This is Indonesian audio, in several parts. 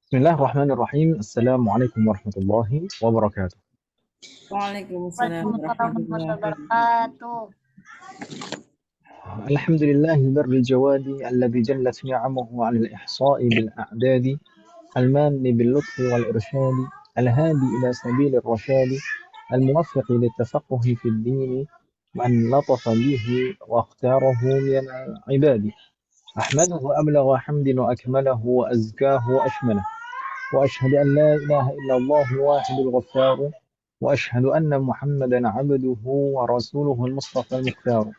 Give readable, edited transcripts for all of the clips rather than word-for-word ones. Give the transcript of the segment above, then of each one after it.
بسم الله الرحمن الرحيم. السلام عليكم ورحمة الله وبركاته. Waalaikumsalam Waalaikumsalam warahmatullahi warahmatullahi wabarakatuh. wabarakatuh. الحمد لله البر الجواد الذي جلت نعمه عن الإحصاء بالأعداد، المان باللطف والإرشاد، الهادي إلى سبيل الرشاد، الموفق للتفقه في الدين، من لطف به واختاره من عباده. أحمده أبلغ حمد وأكمله وأزكاه وأشمله، وأشهد أن لا إله إلا الله الواحد الغفار، وأشهد أن محمدا عبده ورسوله المصطفى المختار،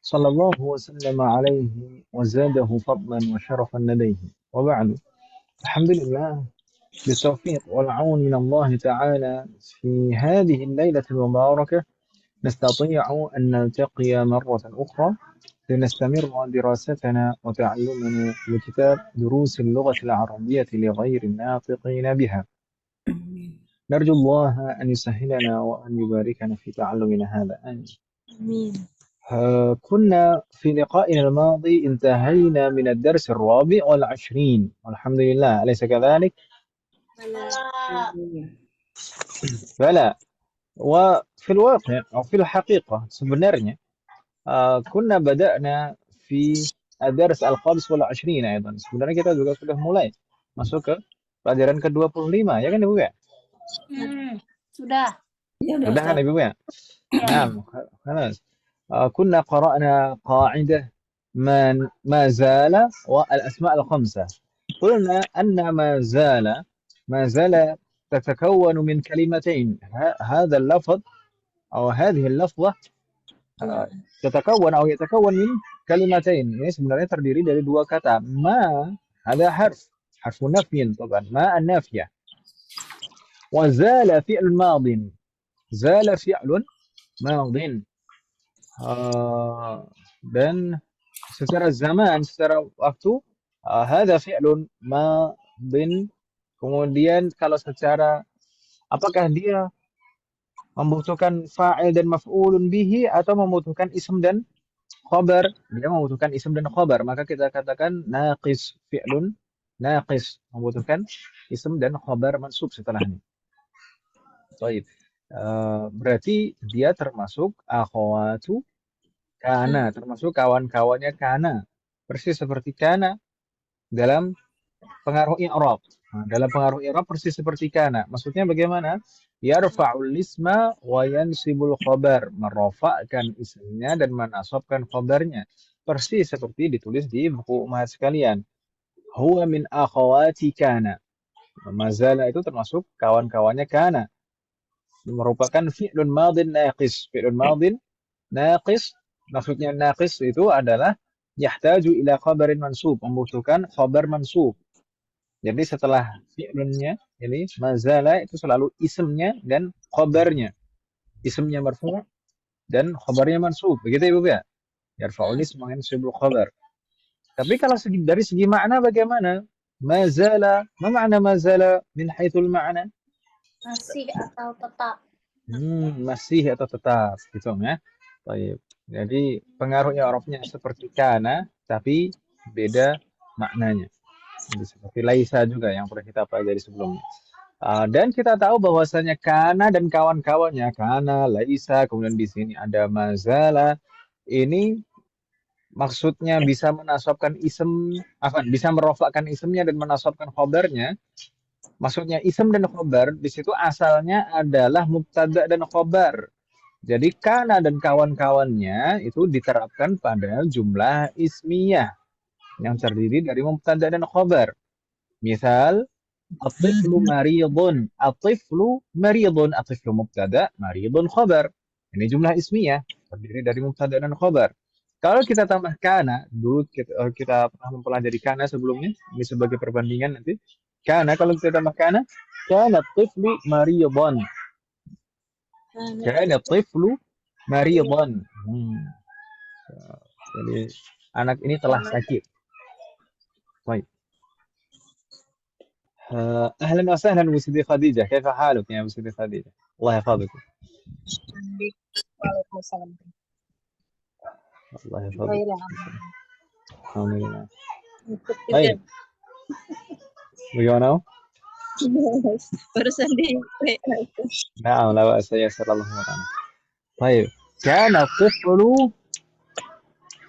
صلى الله وسلم عليه وزاده فضلا وشرفا لديه. وبعد، الحمد لله بالتوفيق والعون من الله تعالى في هذه الليلة المباركة نستطيع أن نلتقي مرة أخرى لنستمر دراستنا وتعلمنا لكتاب دروس اللغة العربية لغير الناطقين بها. نرجو الله أن يسهلنا وأن يباركنا في تعلمنا هذا، آمين. Amin. كنا في لقائنا الماضي انتهينا من الدرس الرابع والعشرين والحمد لله، أليس كذلك؟ بلى. وفي الواقع أو في الحقيقة sebenarnya كنا بدأنا في الدرس الخامس والعشرين أيضا. Sebenarnya kita juga sudah mulai masuk ke pelajaran ke-25, ya kan Ibu ya? Sudah. Ya udah Sudah kan Ustaz. Ibu ya? نعم خلاص. كنا قرأنا قاعدة ما زال والأسماء الخمسة. قلنا أن ما زال تتكون من كلمتين. هذا اللفظ أو هذه اللفظة تتكون أو يتكون من كلمتين. Ini sebenarnya terdiri dari dua kata. ما هذا حرف نفي طبعا، ما النافية. وزال فعل ماض. زال فعل ماض. dan secara zaman, secara waktu, hadza fi'lun madin. Kemudian kalau secara apakah dia membutuhkan fa'il dan maf'ulun bihi atau membutuhkan ism dan khabar? Dia membutuhkan ism dan khabar, maka kita katakan naqis, fi'lun naqis, membutuhkan ism dan khabar mansub setelahnya. Baik. Berarti dia termasuk akhwatu kana, termasuk kawan-kawannya kana. Persis seperti kana dalam pengaruh i'rab. Nah, dalam pengaruh i'rab persis seperti kana. Maksudnya bagaimana? Yarfa'ul isma wa yansibul khabar. Merofakkan ismnya dan menasabkan khabarnya. Persis seperti ditulis di buku umat sekalian. Huwa min akhawati kana. Mazala itu termasuk kawan-kawannya kana. Merupakan fi'lun madin naqis. Fi'lun madin naqis, maksudnya naqis itu adalah yahtaju ila khabarin mansub, membutuhkan khabar mansub. Jadi setelah fi'lunnya ini mazala itu selalu isimnya dan khabarnya. Isimnya marfu' dan khabarnya mansub. Begitu Ibu ya? Yarfa'ul ism wa yansibul khabar. Tapi kalau dari segi makna bagaimana? Mazala, ma makna mazala min haitsul ma'na? Masih atau tetap? Masih atau tetap gitu ya. Baik. Jadi pengaruh i'rabnya seperti kana tapi beda maknanya. Jadi seperti laisa juga yang pernah kita pelajari sebelumnya. Dan kita tahu bahwasanya kana dan kawan-kawannya, kana, laisa, kemudian di sini ada mazala. Ini maksudnya bisa menasabkan isem, bisa merofakkan isemnya dan menasabkan khobarnya. Maksudnya isem dan khobar di situ asalnya adalah mubtada dan khobar. Jadi kana dan kawan-kawannya itu diterapkan pada jumlah ismiyah yang terdiri dari mubtada dan khobar. Misal, at-tiflu maridun. At-tiflu maridun. At-tiflu mubtada, maridun khobar. Ini jumlah ismiyah terdiri dari mubtada dan khobar. Kalau kita tambah kana, dulu kita pernah mempelajari kana sebelumnya, ini sebagai perbandingan nanti. Kana kalau kita tambah kana tiflu maridun. Kana tiflu maridun. Jadi anak ini telah sakit. Baik. أهلا وسهلا أبو سيدي خديجة، كيف حالك يا أبو سيدي خديجة؟ الله يحفظك. Waalaikumsalam. الله يحفظك. Baik, الحمد لله. ikut طيب. juga. Bagaimana? Barusan di WA itu. Nah, lawak saya selalu mengatakan. Baik. Kana tiflu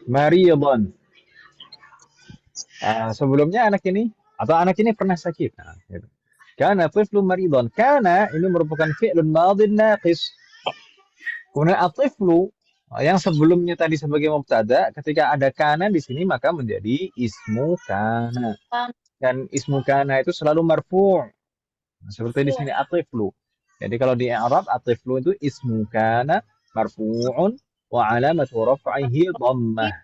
maridan. Sebelumnya anak ini pernah sakit. Nah, gitu. Kana tiflu maridan. Kana ini merupakan fi'lun madin naqis. Kemudian atiflu yang sebelumnya tadi sebagai mubtada, ketika ada kana di sini maka menjadi ismu kana. Dan ismu kana itu selalu marfu'. Nah, seperti di sini atiflu. Jadi kalau di Arab atiflu itu ismu kana marfu'un wa alamatu raf'ihi dhammah.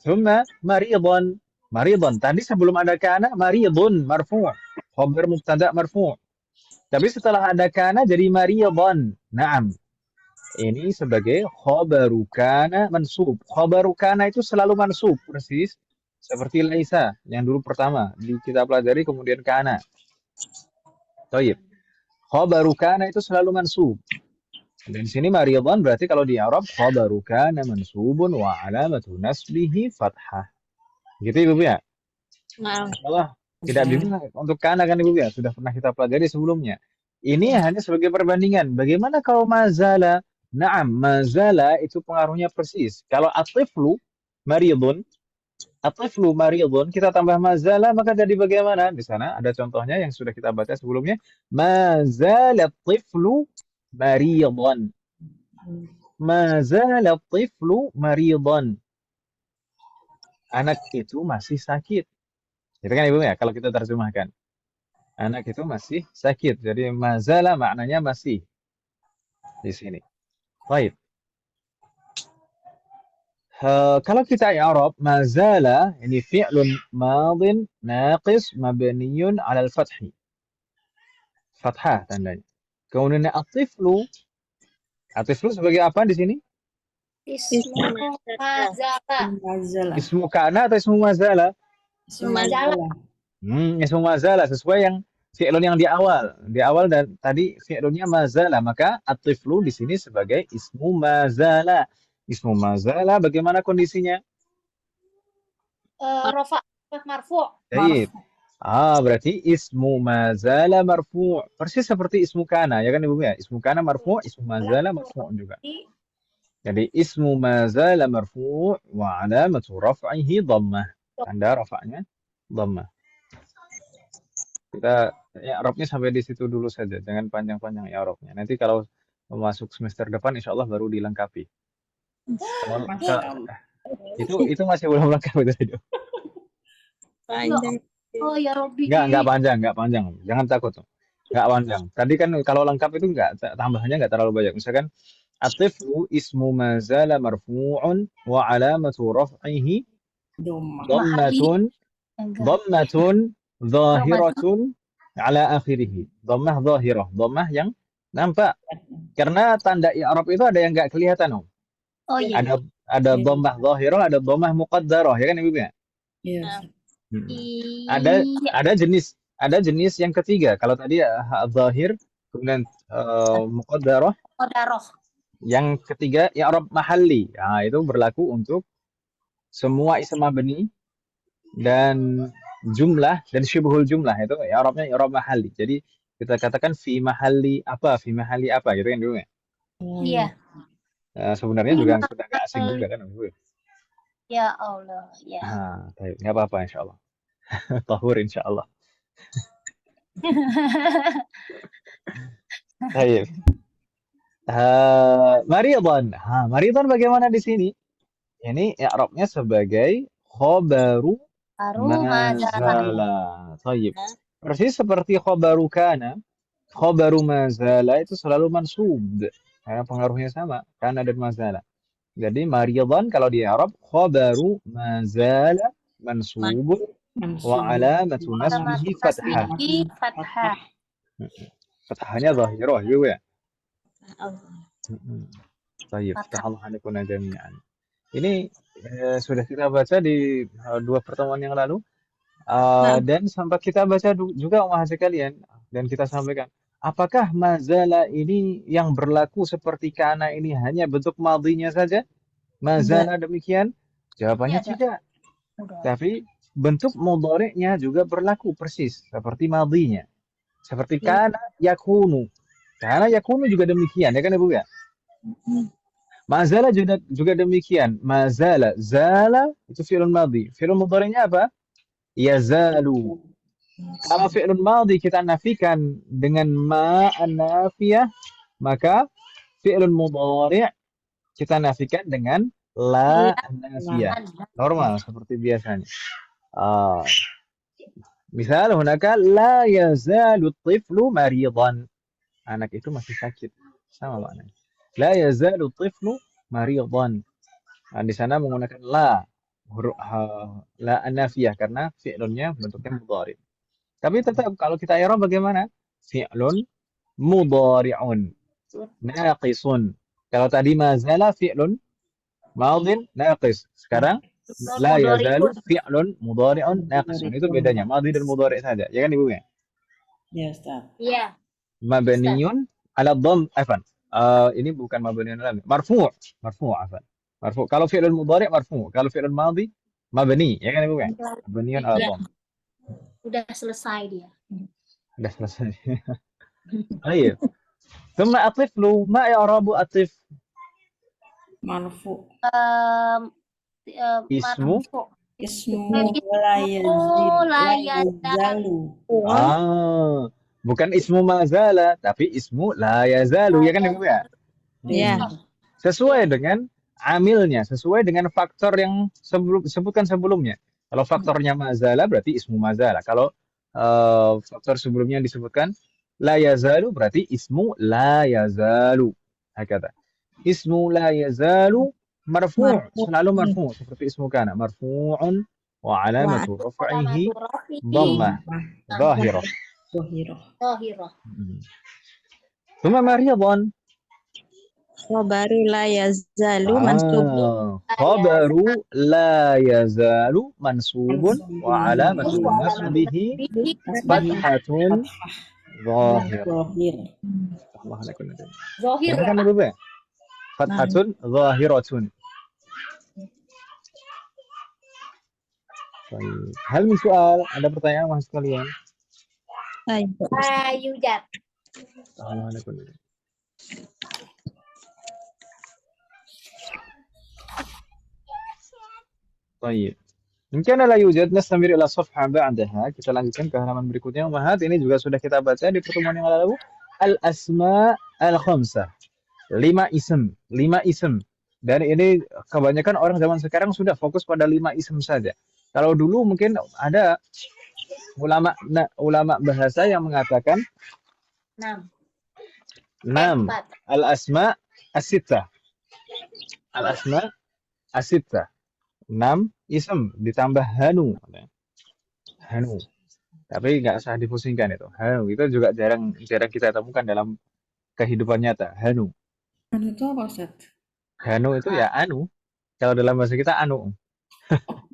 Thumma maridun. Maridun. Tadi sebelum ada kana maridun marfu'. Khabar mubtada marfu'. Tapi setelah ada kana jadi maridun. Naam. Ini sebagai khabaru kana mansub. Khabaru kana itu selalu mansub, persis seperti laisa yang dulu pertama kita pelajari, kemudian kana. Baik. Khabaru kana itu selalu mansub. Dan di sini maridun berarti kalau di Arab khabaru kana mansubun wa alamatu nasbihi fathah. Gitu Ibu ya? Nah, Allah tidak bingung untuk kana kan Ibu ya? Sudah pernah kita pelajari sebelumnya. Ini hanya sebagai perbandingan. Bagaimana kalau mazala? Naam, mazala itu pengaruhnya persis. Kalau atiflu maridun, kita tambah mazala maka jadi bagaimana? Di sana ada contohnya yang sudah kita baca sebelumnya. Mazala tiflu maridun. Mazala tiflu maridun. Anak itu masih sakit. Itu kan Ibu ya kalau kita terjemahkan. Anak itu masih sakit. Jadi mazala maknanya masih di sini. Baik. Kalau kita i'rab mazala ini fi'lun madin naqis mabniyun 'ala al-fathi. Fathah tandanya. Kemudian atiflu sebagai apa di sini? Ismu mazala. Ismu kana atau ismu mazala? Mazala. Ismu mazala sesuai yang fi'lun yang di awal. Di awal dan tadi fi'lunnya mazala, maka atiflu di sini sebagai ismu mazala. Ismu mazala bagaimana kondisinya? Rafa marfu'. Baik. Berarti ismu mazala marfu'. Persis seperti ismu kana, ya kan Ibu ya? Ismu kana marfu', ismu mazala marfu' juga. Jadi ismu mazala marfu' wa alamatu raf'ihi dhammah. Tanda rafa'nya dhammah. Kita i'rabnya sampai di situ dulu saja, jangan panjang-panjang i'rabnya. Nanti kalau masuk semester depan insyaallah baru dilengkapi. Itu masih belum lengkap itu. panjang. Oh ya Robi. Enggak panjang. Jangan takut tuh. Enggak panjang. Tadi kan kalau lengkap itu tambahannya enggak terlalu banyak. Misalkan atiflu ismu mazala marfu'un wa alamatu raf'ihi dhammatun zahiratun ala akhirih. Dhammah zahirah. Dhammah yang nampak. Karena tanda i'rab itu ada yang enggak kelihatan, Om. Oh iya. Ada dhammah zahirah, ada dhammah muqaddarah, ya kan Ibu ya? Iya. Ada jenis yang ketiga. Kalau tadi zahir, kemudian muqaddarah. Yang ketiga i'rab mahalli. Nah, itu berlaku untuk semua isim mabni dan jumlah dan syibhul jumlah, itu i'rabnya i'rab mahalli. Jadi kita katakan fi mahalli apa gitu kan dulu ya. Iya. Sebenarnya juga sudah nggak asing juga kan Ibu. Ya Allah, ya. Baik, nggak apa-apa insyaallah. Tahur insyaallah. Baik. Maridun bagaimana di sini? Ini i'rabnya sebagai khabaru mazala. Baik. Persis seperti khabaru kana, khabaru mazala itu selalu mansub. Karena pengaruhnya sama, kana dan mazala. Jadi maridun kalau di Arab khabaru mazala mansubun wa alamatu nasbihi fathah. Fathahnya zahirah juga ya. Baik, Allah alaikum jami'an. Ini sudah kita baca di 2 pertemuan yang lalu. Dan sampai kita baca juga sekalian dan kita sampaikan. Apakah mazala ini yang berlaku seperti kana ini hanya bentuk madhinya saja? Mazala demikian? Jawabannya tidak. Tapi bentuk mudhari'nya juga berlaku persis seperti madhinya. Seperti Ya. kana yakunu. Kana yakunu juga demikian, ya kan Ibu ya? Mazala juga demikian. Mazala, zala itu fi'lun madhi. Fi'lun mudhari'nya apa? Yazalu. Kalau fi'lun madhi kita nafikan dengan ma an-nafiyah, maka fi'lun mudhari' kita nafikan dengan la an-nafiyah. Normal seperti biasanya. Ah, misal hunaka la yazalu tiflu maridan. Anak itu masih sakit. Sama maknanya. La yazalu tiflu maridan. Nah, di sana menggunakan la huruf la an-nafiyah karena fi'lunnya bentuknya mudhari'. Tapi tetap kalau kita i'rab bagaimana? Fi'lun mudhari'un naqisun. Kalau tadi mazala fi'lun madhin naqis. Sekarang la yazalu fi'lun mudhari'un naqisun. Itu bedanya madhi dan mudhari' saja. Ya kan Ibu ya? Ya, Ustaz. Iya. Mabniyun ala dhamm afan. Ini bukan mabniyun ala marfu'. Marfu' afan. Marfu'. Kalau fi'lun mudhari' marfu'. Kalau fi'lun madhi mabni. Ya kan Ibu ya? Mabniyun ala dhamm. Udah selesai dia. Sudah selesai. Baik. ثم الطفل ما إعراب الطفل؟ Marfu. Ismu? Ismu Ismu la la yazalu. Bukan ismu mazala, tapi ismu la yazalu, ya kan Ibu ya? Ya. Sesuai dengan amilnya, sesuai dengan faktor yang sebutkan sebelumnya. Kalau faktornya mazala berarti ismu mazala. Kalau faktor sebelumnya disebutkan la yazalu berarti ismu la yazalu. Hakata. Ismu la yazalu marfu', selalu marfu' seperti ismu kana marfu'un wa alamatu raf'ihi dhammah zahirah. Zahirah. ثم مريضا Khabaru la yazalu mansub. khabaru la yazalu mansubun wa alamatu nasbihi fathatun zahirah. Zahir. Allah alaikum. Zohir Kan Ibu ya? Fathatun zahiratun. Baik. Hal min soal, ada pertanyaan mas sekalian? Yujat. Allah alaikum. Baik. Mungkin la yujad nastamir ila safha ba'daha. Kita lanjutkan ke halaman berikutnya. Umahat, ini juga sudah kita baca di pertemuan yang lalu. Al-asma al-khamsah. 5 ism. Dan ini kebanyakan orang zaman sekarang sudah fokus pada 5 ism saja. Kalau dulu mungkin ada ulama bahasa yang mengatakan 6. Al-asma as-sittah. Al-asma as-sittah. 6 ism ditambah hanu. Tapi nggak usah dipusingkan itu. Hanu itu juga jarang kita temukan dalam kehidupan nyata. Hanu Itu apa, Ustaz? Hanu itu ya anu. Kalau dalam bahasa kita anu.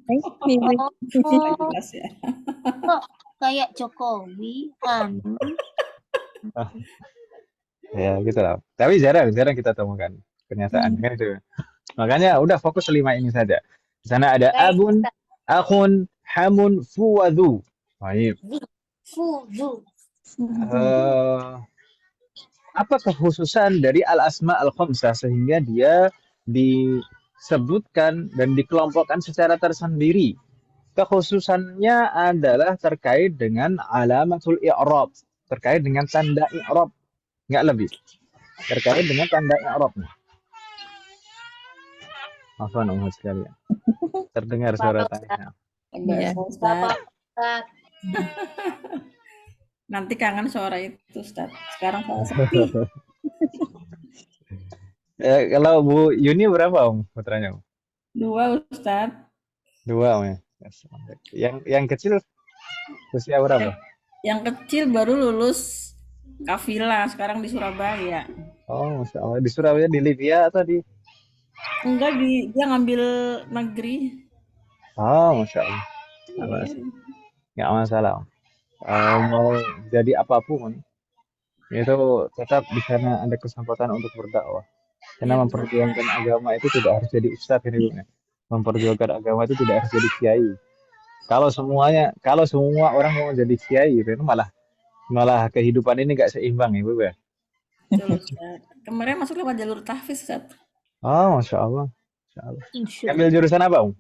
Jelas ya. Kayak Jokowi, Ya gitu lah. Tapi jarang kita temukan kenyataan kan itu. Makanya udah fokus 5 ini saja. Di sana ada abun, akhun, hamun, fuwadhu. Baik. Fuzu. Apa kekhususan dari al-asma al-khamsah sehingga dia disebutkan dan dikelompokkan secara tersendiri? Kekhususannya adalah terkait dengan alamatul i'rab, terkait dengan tanda i'rab, nggak lebih. Terkait dengan tanda i'rabnya. Afwan umat sekalian. Terdengar suara tanya. Ustaz. Nanti kangen suara itu, Ustaz. Sekarang saya sepi. Kalau Bu Yuni berapa putranya? 2, Ustaz. 2 ya. Yang kecil usia berapa? Yang kecil baru lulus Kafila, sekarang di Surabaya. Oh, Masya Allah. Di Surabaya, di Libya atau di? Enggak, dia ngambil negeri. Oh, Masya Allah. Nggak masalah. Mau jadi apapun, itu tetap di sana ada kesempatan untuk berdakwah. Karena memperjuangkan agama itu tidak harus jadi ustadz, ini. Memperjuangkan agama itu tidak harus jadi kiai. Kalau semua orang mau jadi kiai gitu, itu malah malah kehidupan ini gak seimbang ya, Bu ya. Betul, Ustaz. Kemarin masuk lewat jalur tahfiz, Ustaz. Oh, masya Allah, masya Allah. Insya Ambil jurusan apa, Om?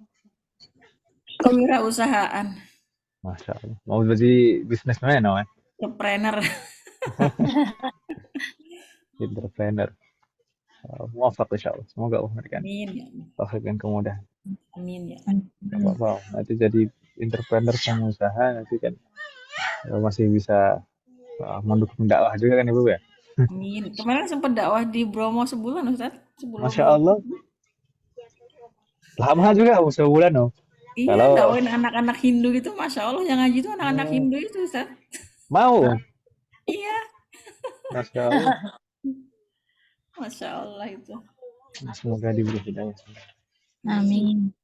Kewirausahaan, Masya Allah. Mau jadi bisnismen, oh, ya? entrepreneur. Entrepreneur. Muafak insya Allah. Semoga Allah memberikan Amin ya. taufik dan kemudahan. Amin ya. Gak apa-apa. Nanti jadi entrepreneur pengusaha nanti kan masih bisa mendukung dakwah juga kan Ibu ya. Amin. Kemarin sempat dakwah di Bromo sebulan, Ustaz. Sebelum Masya Allah. Lama juga sebulan oh. Iya, Kalau dakwain anak-anak Hindu gitu, Masya Allah, yang ngaji itu anak-anak Hindu itu, Ustaz. mau, Iya, Masya Allah. Masya Allah itu. Semoga diberi hidayah. Amin.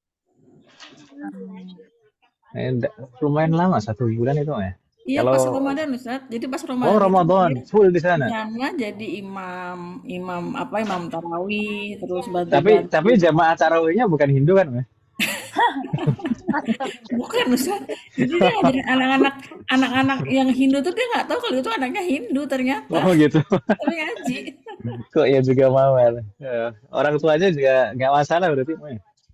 Lumayan lama 1 bulan itu ya. Iya, Kalau pas Ramadan, Ustaz. Jadi pas oh Ramadan itu Ramadan dia full di di sana. sana jadi imam tarawih, terus Tapi bantu-bantu. jamaah tarawihnya bukan Hindu kan ya? Bukan, Ustaz. Jadi dia ngajarin anak-anak yang Hindu tuh dia nggak tahu kalau itu anaknya Hindu ternyata. Oh gitu. Tapi ngaji. Kok ya juga mau ya. Orang tuanya juga nggak masalah berarti.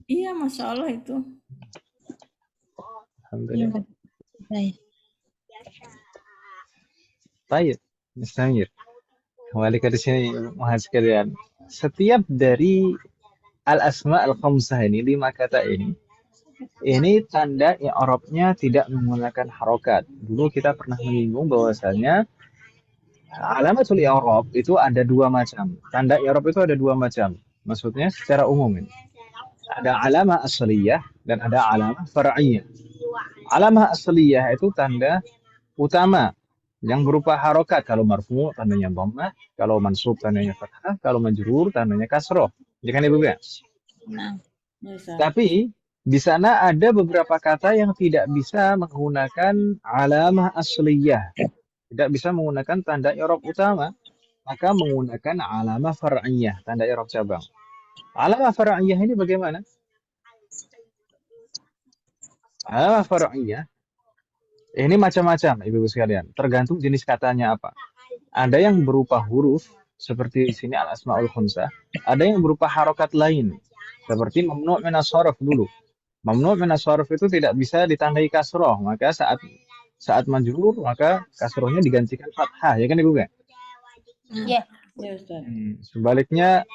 Iya, Masya Allah itu. Alhamdulillah. Baik. Baik, Mustahil. Kembali ke sini Muhammad sekalian. Setiap dari al-asma al-khamsah ini 5 kata ini tanda i'rabnya tidak menggunakan harokat. Dulu kita pernah menyinggung bahwasanya alamatul i'rab itu ada 2 macam. Tanda i'rab itu ada 2 macam. Maksudnya secara umum ini. Ada alamah asliyah dan ada alamah far'iyah. Alamah asliyah itu tanda utama yang berupa harokat. Kalau marfu tandanya dhammah, kalau mansub tandanya fathah, kalau majrur tandanya kasroh. Ya kan Ibu ya? Nah, Ya, Ustaz. Tapi di sana ada beberapa kata yang tidak bisa menggunakan alamah asliyah. Tidak bisa menggunakan tanda i'rab utama, maka menggunakan alamah far'iyah, tanda i'rab cabang. Alamah far'iyah ini bagaimana? Alamah far'iyah ini macam-macam, Ibu sekalian. Tergantung jenis katanya apa. Ada yang berupa huruf, seperti di sini al-asmaul khamsah. Ada yang berupa harokat lain, seperti mamnu' minas sharaf dulu. Mamnu' minas sharaf itu tidak bisa ditandai kasroh, maka saat majrur maka kasrohnya digantikan fathah, ya kan Ibu kan? Ya. Ya, Ustaz. Sebaliknya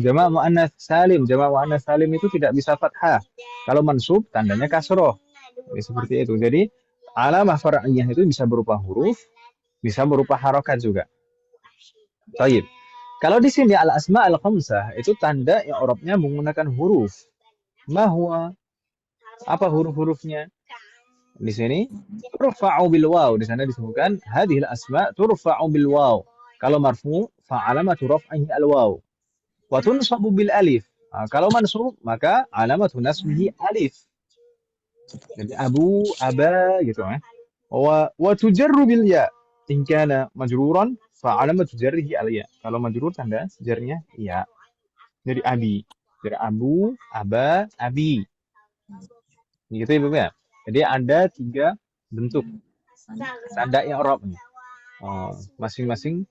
jama' muannats salim itu tidak bisa fathah. Kalau mansub tandanya kasroh. Ya, seperti itu. Jadi alamah far'iyah itu bisa berupa huruf, bisa berupa harokat juga. Baik. Kalau di sini al-asma al-khamsah itu tanda i'rabnya menggunakan huruf. Ma huwa? Apa huruf-hurufnya? Di sini turfa'u bil waw. Di sana disebutkan hadhil asma turfa'u bil waw. Kalau marfu fa alamatu raf'ihi al waw. Wa tunsabu bil alif. Kalau mansub maka alamatu nasbihi alif. Jadi abu, aba gitu ya. Wa tujarru bil ya. In kana majruran fa alamatu jarrihi al ya. Kalau majrur tanda jarnya ya. Jadi abi. Jadi abu, aba, abi. Gitu ya, Bu ya. Jadi ada 3 bentuk tanda i'rabnya. Masing-masing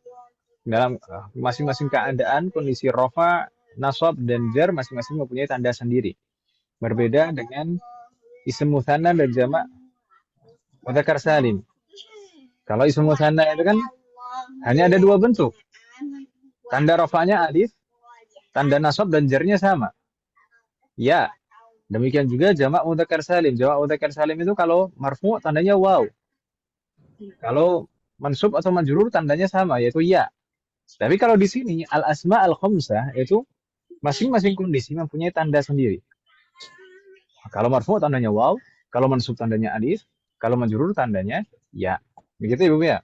dalam masing-masing keadaan kondisi rafa, nasab dan jar masing-masing mempunyai tanda sendiri. Berbeda dengan isim mutsanna dan jamak mudzakkar salim. Kalau isim mutsanna itu kan hanya ada 2 bentuk. Tanda rafanya alif, tanda nasab dan jarnya sama. Ya. Demikian juga jamak mudzakkar salim. Jamak mudzakkar salim itu kalau marfu tandanya waw. Kalau mansub atau majrur tandanya sama yaitu ya. Tapi kalau di sini al-asma al-khamsah itu masing-masing kondisi mempunyai tanda sendiri. Kalau marfu tandanya waw, kalau mansub tandanya alif, kalau majrur tandanya ya. Begitu Ibu ya?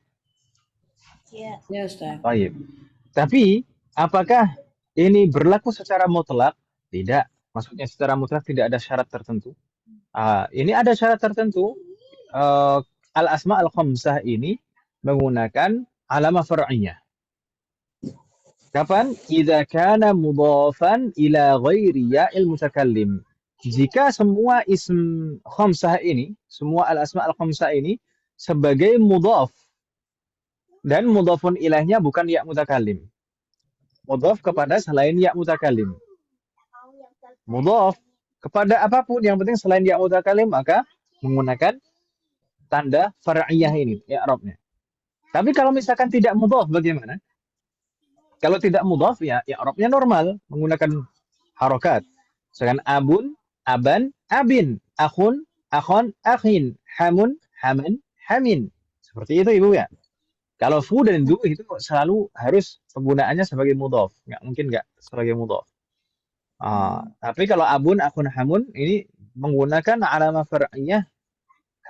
Ya. Ya, Ustaz. Baik. Tapi apakah ini berlaku secara mutlak? Tidak. Maksudnya secara mutlak tidak ada syarat tertentu. Ini ada syarat tertentu. Al-asma al-khamsah ini menggunakan alamah far'iyah. Kapan? Idza kana mudhafan ila ghairi ya'il mutakallim. jika semua ism khamsah ini, semua al-asma al-khamsah ini sebagai mudhaf dan mudhafun ilaihnya bukan ya mutakallim. Mudhaf kepada selain ya mutakallim. Mudhaf kepada apapun yang penting selain ya mutakallim maka menggunakan tanda far'iyah ini, i'rabnya. Tapi kalau misalkan tidak mudhaf bagaimana? Kalau tidak mudhaf ya i'rabnya normal menggunakan harokat. Misalkan abun, aban, abin, akhun, akhon, akhin, hamun, haman, hamin. Seperti itu Ibu ya. Kalau fu dan du itu selalu harus penggunaannya sebagai mudhaf, nggak mungkin nggak sebagai mudhaf. Tapi kalau abun, akhun, hamun ini menggunakan alamah far'iyah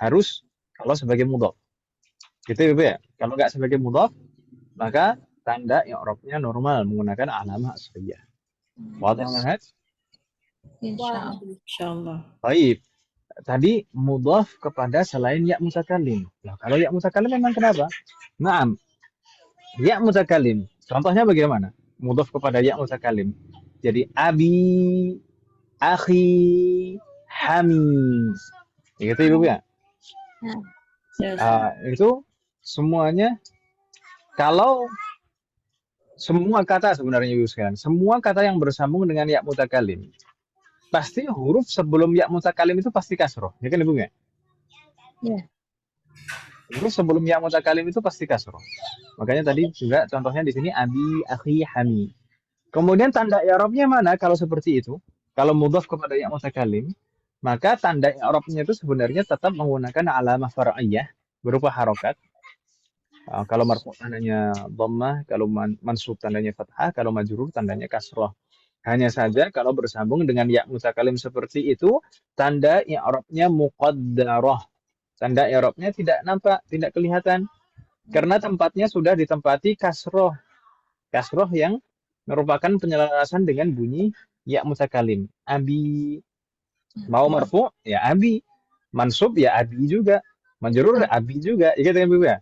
harus kalau sebagai mudhaf. Gitu Ibu ya. Kalau nggak sebagai mudhaf, maka tanda i'rabnya normal menggunakan alamah asliyah. Wadah banget? Insyaallah. Insyaallah. Baik. Tadi mudhaf kepada selain ya mutakallim. Nah, kalau ya mutakallim memang kenapa? Naam. Ya mutakallim. Contohnya bagaimana? Mudhaf kepada ya mutakallim. Jadi abi, akhi, hami. Gitu Ibu ya. Yes. Itu semuanya kalau semua kata sebenarnya Ibu sekalian, semua kata yang bersambung dengan ya mutakallim pasti huruf sebelum ya mutakallim itu pasti kasroh, ya kan Ibu ya? Ya. Huruf sebelum ya mutakallim itu pasti kasroh. Makanya tadi juga contohnya di sini abi, akhi, hami. Kemudian tanda i'rabnya mana kalau seperti itu? Kalau mudhaf kepada ya mutakallim, maka tanda i'rabnya itu sebenarnya tetap menggunakan alamah far'iyah berupa harokat. Kalau marfu tandanya dhammah, kalau mansub tandanya fathah, kalau majrur tandanya kasroh. Hanya saja kalau bersambung dengan ya mutakallim seperti itu, tanda i'rabnya muqaddarah. Tanda i'rabnya tidak nampak, tidak kelihatan. Karena tempatnya sudah ditempati kasroh. Kasroh yang merupakan penyelarasan dengan bunyi ya mutakallim. Abi. Mau marfu, ya abi. Mansub, ya abi juga. Majrur, abi juga. Ya kan Ibu ya?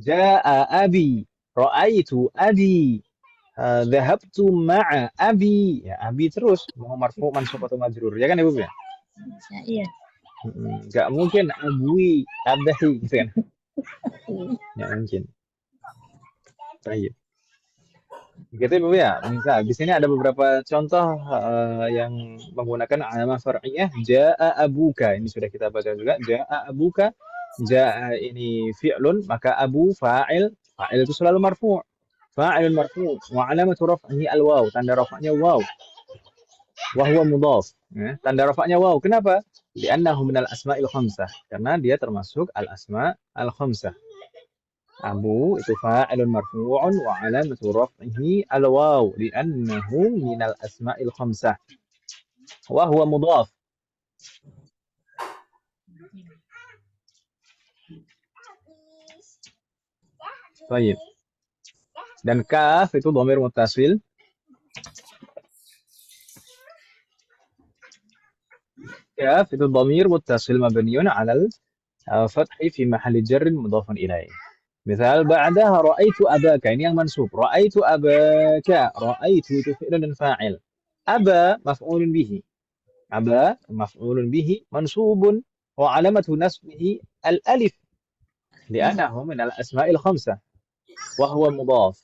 Ja'a abi. Ra'aitu abi. Dhahabtu ma'a abi. Ya, abi terus. Mau marfu, mansub atau majrur. Ya kan Ibu ya? Iya. Nggak mungkin abui, abahi gitu kan. Nggak mungkin. Baik. Gitu Ibu ya. Misal di sini ada beberapa contoh yang menggunakan alamah far'iyah. Ja'a abuka. Ini sudah kita baca juga. Ja'a abuka. Ja'a ini fi'lun, maka abu fa'il. Fa'il itu selalu marfu'. Fa'ilun marfu'. Wa alamatu raf'ihi al-waw. Tanda rafa'nya waw. Wa huwa mudhaf. Ya, tanda rafa'nya waw. Kenapa? Li'annahu minal asma'il khamsah. Karena dia termasuk al-asma' al-khamsah. Abu itu fa'ilun marfu'un wa alamatu raf'ihi al-waw li'annahu minal asma'il khamsah. Wa huwa mudhaf. Baik. Dan kaf itu dhamir muttasil. Kaf itu dhamir muttasil mabniun 'alal fathi fi mahalli jarrin mudhafun ilaih. Misal ba'daha ra'aitu abaka, ini yang mansub. Ra'aitu abaka. Ra'aitu itu fi'lun dan fa'il. Aba maf'ulun bihi. Aba maf'ulun bihi mansubun wa 'alamatu nasbihi al-alif. Li'annahu min al-asma'il khamsah. Wa huwa mudhaf.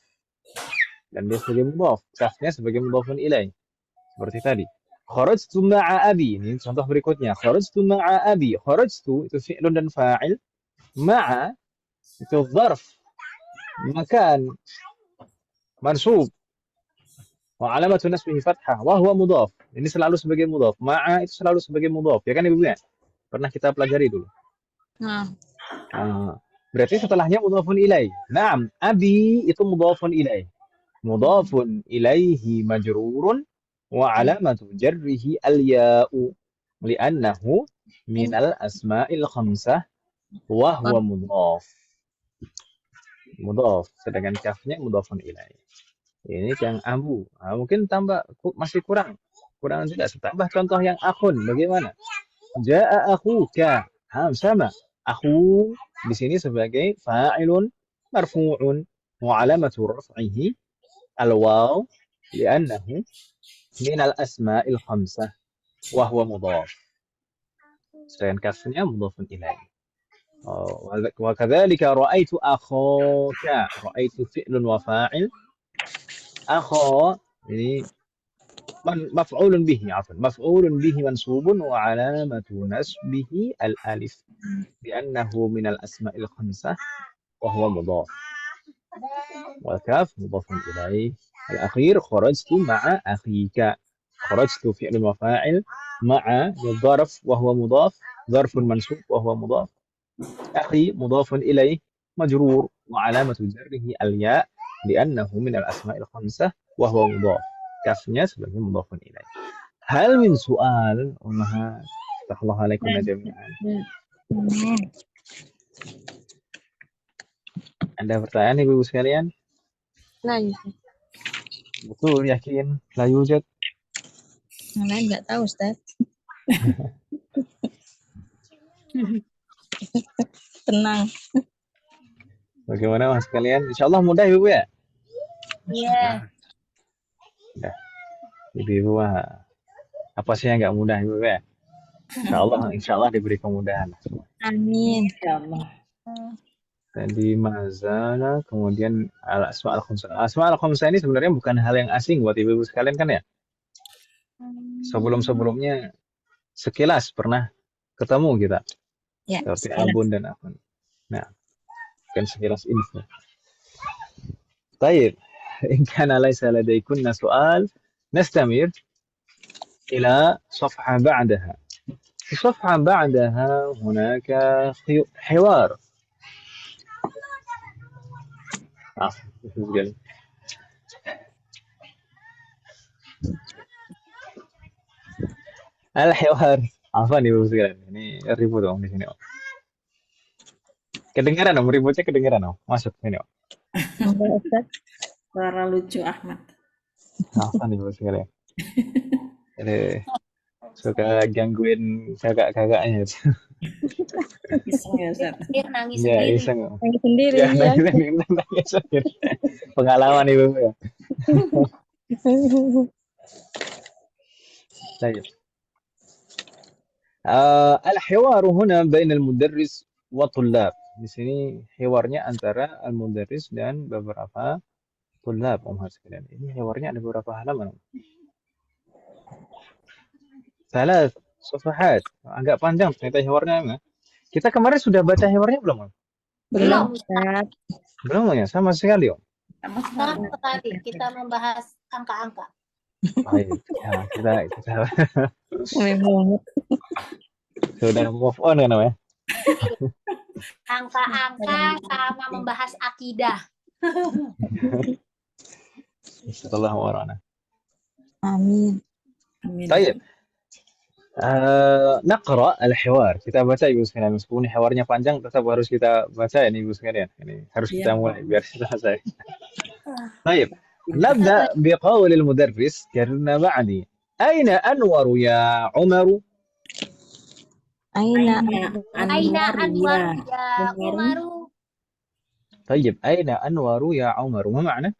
Dan dia sebagai mudhaf, kafnya sebagai mudhafun ilaih. Seperti tadi. Kharajtu ma'a abi. Ini contoh berikutnya. Kharajtu ma'a abi. Kharajtu itu fi'lun dan fa'il. Ma'a itu zarf. Makan. Mansub. Wa alamatu nasbihi fathah. Wa huwa mudhaf. Ini selalu sebagai mudhaf. Ma'a itu selalu sebagai mudhaf. Ya kan Ibu ya? Pernah kita pelajari dulu. Berarti setelahnya mudhafun ilaih. Naam, abi itu mudhafun ilaih. Mudhafun ilaihi majrurun wa alamatu jarrihi al-ya'u li'annahu minal asma'il khamsah wa huwa mudhaf. Mudhaf, sedangkan kafnya mudhafun ilaih. Ini yang abu. Mungkin tambah masih kurang tidak tambah contoh yang akhun. Bagaimana? Ja'a akhuka. Sama. Akhu di sini sebagai fa'ilun marfu'un wa alamatu raf'ihi al-waw li'annahu min al-asma'il khamsah وهو مضاف. Sedangkan kafnya mudhafun ilaih. وكذلك رأيت أخاك. رأيت فعل وفاعل. أخا ini مفعول به عفوا مفعول به منصوب وعلامة نصبه الألف لأنه من الأسماء الخمسة وهو مضاف. والكاف مضاف إليه. الأخير خرجت مع أخيك. خرجت فعل وفاعل مع الظرف وهو مضاف ظرف منصوب وهو مضاف. أخي مضاف إليه مجرور وعلامة جره الياء لأنه من الأسماء الخمسة وهو مضاف. كافnya sebagai مضاف إليه. هل من سؤال أمهات؟ فتح الله عليكم جميعا. Amin. Ada pertanyaan ibu sekalian? Nah, Ustaz. Betul, yakin? La yujad? Yang lain nggak tahu, Ustaz. Tenang. Bagaimana mas sekalian? Insya Allah mudah ibu ya? Iya. Mudah. Ibu apa sih yang nggak mudah ibu ya? Insya Allah diberi kemudahan. Amin. Ya Allah. Tadi mazana, kemudian al-asma al-khamsah. Asma al-khamsah ini sebenarnya bukan hal yang asing buat ibu-ibu sekalian kan ya? Sebelum-sebelumnya sekilas pernah ketemu kita. Ya, Seperti sekilas. abun dan akun. Nah, kan sekilas info. طيب إن كان ليس لديكن سؤال نستمر إلى صفحة بعدها. في صفحة بعدها هناك حوار. Al-Hiwar. Apa nih ibu sekalian? Ini ribut dong di sini. Om. Kedengaran dong, ributnya kedengaran dong. Masuk sini. Om. Enggak, Ustaz. Suara lucu Ahmad. Apa nih ibu sekalian? Ini suka gangguin kakak-kakaknya. Iseng ya Ustaz. Dia nangis Ya, sendiri. iseng. Yang sendiri Ya, ya. nangis sendiri. Pengalaman ibu ya. طيب. الحوار هنا بين المدرس والطلاب. Di sini hiwarnya antara al-mudarris dan beberapa tulab Umar sekalian. Ini hiwarnya ada beberapa halaman. Salah صفحات. Agak panjang ternyata hiwarnya. Kita kemarin sudah baca hiwarnya belum? Om? Belum, Ustaz. Belum ya, sama sekali Om. Sama Sama sekali. sekali kita membahas angka-angka. Baik, ya, kita Memang. sudah move on kan Om ya? Angka-angka sama membahas akidah. Setelah warna. Amin. Amin. طيب. نقرأ الحوار. Kita baca ibu sekalian. Meskipun hiwarnya panjang, tetap harus kita baca ini ibu sekalian. Ini harus kita Iya. mulai biar kita selesai. طيب. نبدأ بقول المدرس كرنا بعدي. أين أنور يا عمر؟ Aina. Aina Anwar ya. ya Umaru. طيب. أين أنور يا عمر؟ ما معنى؟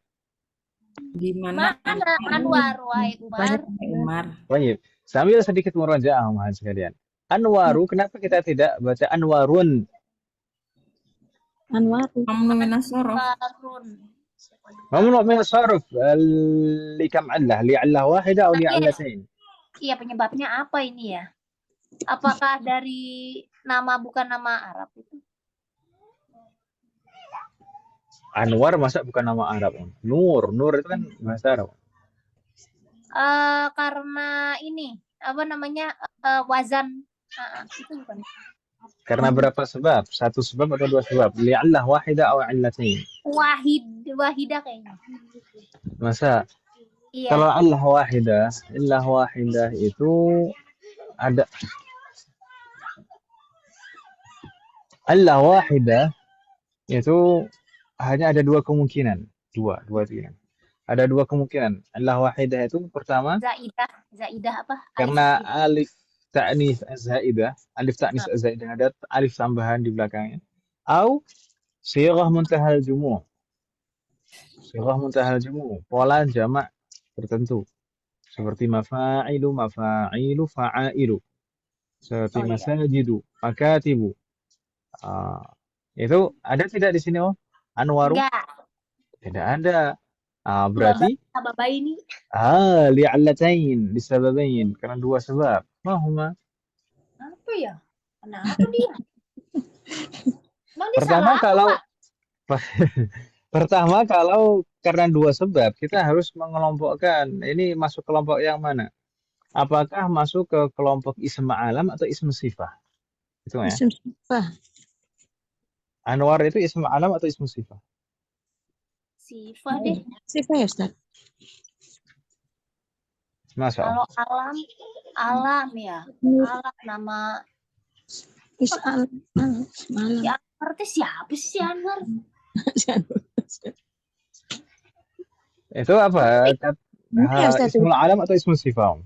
Di mana Mana Anwar wahai Umar? Umar? طيب. Sambil sedikit murajaah Muhammad sekalian. Anwaru, kenapa kita tidak baca Anwarun? Anwar. Mamnu minas sorof. Anwarun. ممنوع من الصرف لكم علة لعلة واحدة أو لعلتين. Iya, penyebabnya apa ini ya? Apakah dari nama bukan nama Arab itu? Anwar masa bukan nama Arab? Nur itu kan bahasa Arab. Karena ini apa namanya wazan itu bukan? Karena berapa sebab? Satu sebab atau dua sebab? Li'allah wahidah atau illatain. Wahidah kayaknya. Masa Iya. kalau Allah wahidah, illah wahidah itu ada Allah wahidah itu hanya ada dua kemungkinan. Dua kemungkinan. Ada dua kemungkinan. Allah wahidah itu pertama Zaidah apa? karena alif ta'nis az-zaidah, alif ta'nis az-zaidah ada alif tambahan di belakangnya. Atau sighah muntahal jumu'. Sighah muntahal jumu', pola jamak tertentu. Seperti mafa'ilu, mafa'ilu, fa'ailu. Seperti Oh iya. masajidu, makatibu. Ah, itu ada tidak di sini, Om? Anwaru? Enggak. Tidak ada. Dua Berarti baba ini. li'allatain, lisababain, karena dua sebab. Mahuma. Apa ya? Kenapa dia? Emang dia Pertama salah apa, kalau Pak? pertama kalau karena dua sebab kita harus mengelompokkan ini masuk kelompok yang mana? Apakah masuk ke kelompok ism alam atau ism sifah? Itu ya. Isim sifah. Anwar itu ism alam atau ism sifah? Sifah deh. Sifah ya, Ustaz? Masa? Kalau alam ya. Nur. Alam nama Is'al. Malam. si Anwar itu siapa sih si Anwar? Itu apa? Ini ya, Ustaz. Ismul alam atau ismul sifah?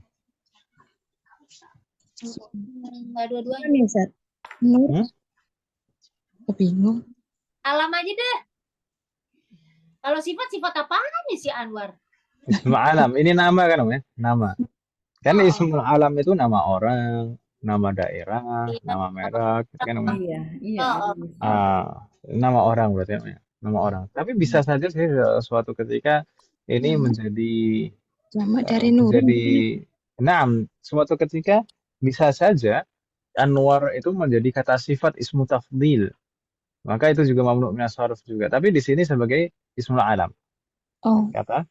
Enggak dua-duanya. Ini, Ustaz. Nur. Hmm? Aku bingung. Alam aja deh. Kalau sifat apaan nih si Anwar? Ismul alam. Ini nama kan, Om ya? Nama. Kan Oh. ismul alam itu nama orang, nama daerah, Iya. nama merek, gitu kan, Om ya? Iya, iya. Oh. Nama orang berarti, Om ya? Nama orang. Tapi bisa saja sih suatu ketika ini menjadi Jamak dari Nur. suatu ketika bisa saja Anwar itu menjadi kata sifat ismu tafdil. Maka itu juga mamnu minas sarf juga. Tapi di sini sebagai ismul alam. Oh. Kata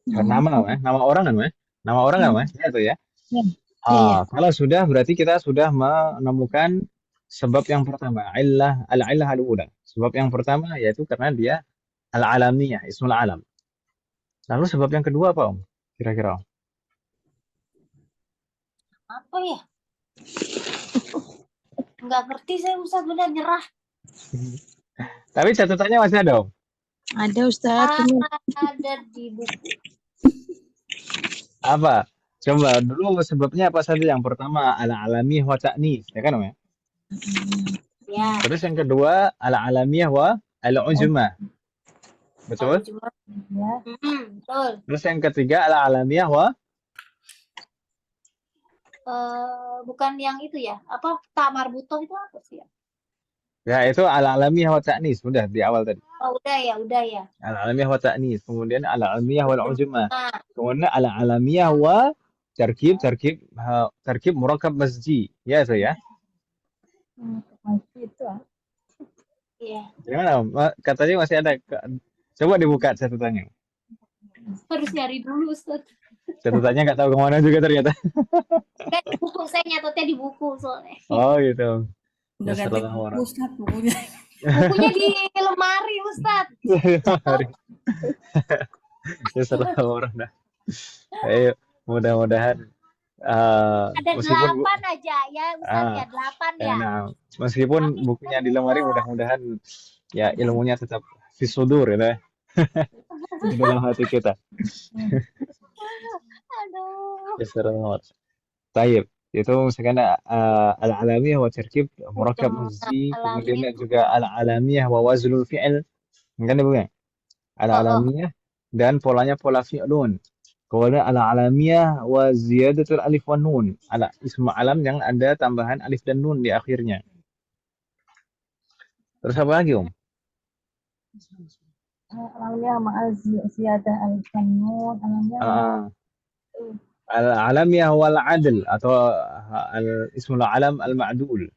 nama, ya? Nama orang kan, ya? Nama orang kan, ya? Ya, itu ya. Iya. Kalau sudah berarti kita sudah menemukan sebab yang pertama, al-illah al-ula. Sebab yang pertama yaitu karena dia al-alamiyah, ismul alam. Lalu sebab yang kedua apa, Om? Kira-kira, Om? Apa ya? Enggak ngerti saya, Ustaz, benar nyerah. Tapi catatannya masih ada, Om? Ada, Ustaz. Ada di buku. Apa? Coba dulu sebabnya apa saja? Yang pertama al-alamiyah wa ta'nis, ya kan, Om ya? Ya. Terus yang kedua al-alamiyah wa al-ujmah. Betul? Ya. Betul. Terus yang ketiga al-alamiyah wa Bukan yang itu ya? Apa? Tak marbutoh itu apa sih ya? ya itu al-alamiyah wa ta'nis, udah di awal tadi. Oh, udah ya. Al-alamiyah wa ta'nis, kemudian al-alamiyah wal ujmah. Nah, Kemudian al-alamiyah wa tarkib murakkab masji. Ya itu ya. Itu. iya. Gimana, Om? Katanya masih ada. Coba dibuka catatannya. Harus nyari dulu, Ustaz. Catatannya nggak tahu kemana juga ternyata. Kan di buku, saya nyatetnya di buku soalnya. Oh gitu. Udah Ya, ganti salah buku, orang. Ustaz, bukunya. Bukunya di lemari, Ustaz. Mari. Ya salah orang dah. Ayo, mudah-mudahan Ada meskipun 8 aja ya, Ustaz, ya 8 ya. nah, meskipun bukunya di lemari, mudah-mudahan ya ilmunya tetap fisudur ya. Di dalam hati kita. Aduh. Ya salah orang. Taib. Itu misalkan al-alamiyah wa tarkib murakkab masji, kemudian juga al-alamiyah wa wazlul fi'il. Kan Ibu ya? Al-alamiyah dan polanya pola fi'lun. Kemudian al-alamiyah wa ziyadatul alif wan nun. Ismu alam yang ada tambahan alif dan nun di akhirnya. Terus apa lagi, Om? Alamnya ma'al ziyadah al-kanun. Al-alamiyah wal adl atau ismul alam al-ma'dul.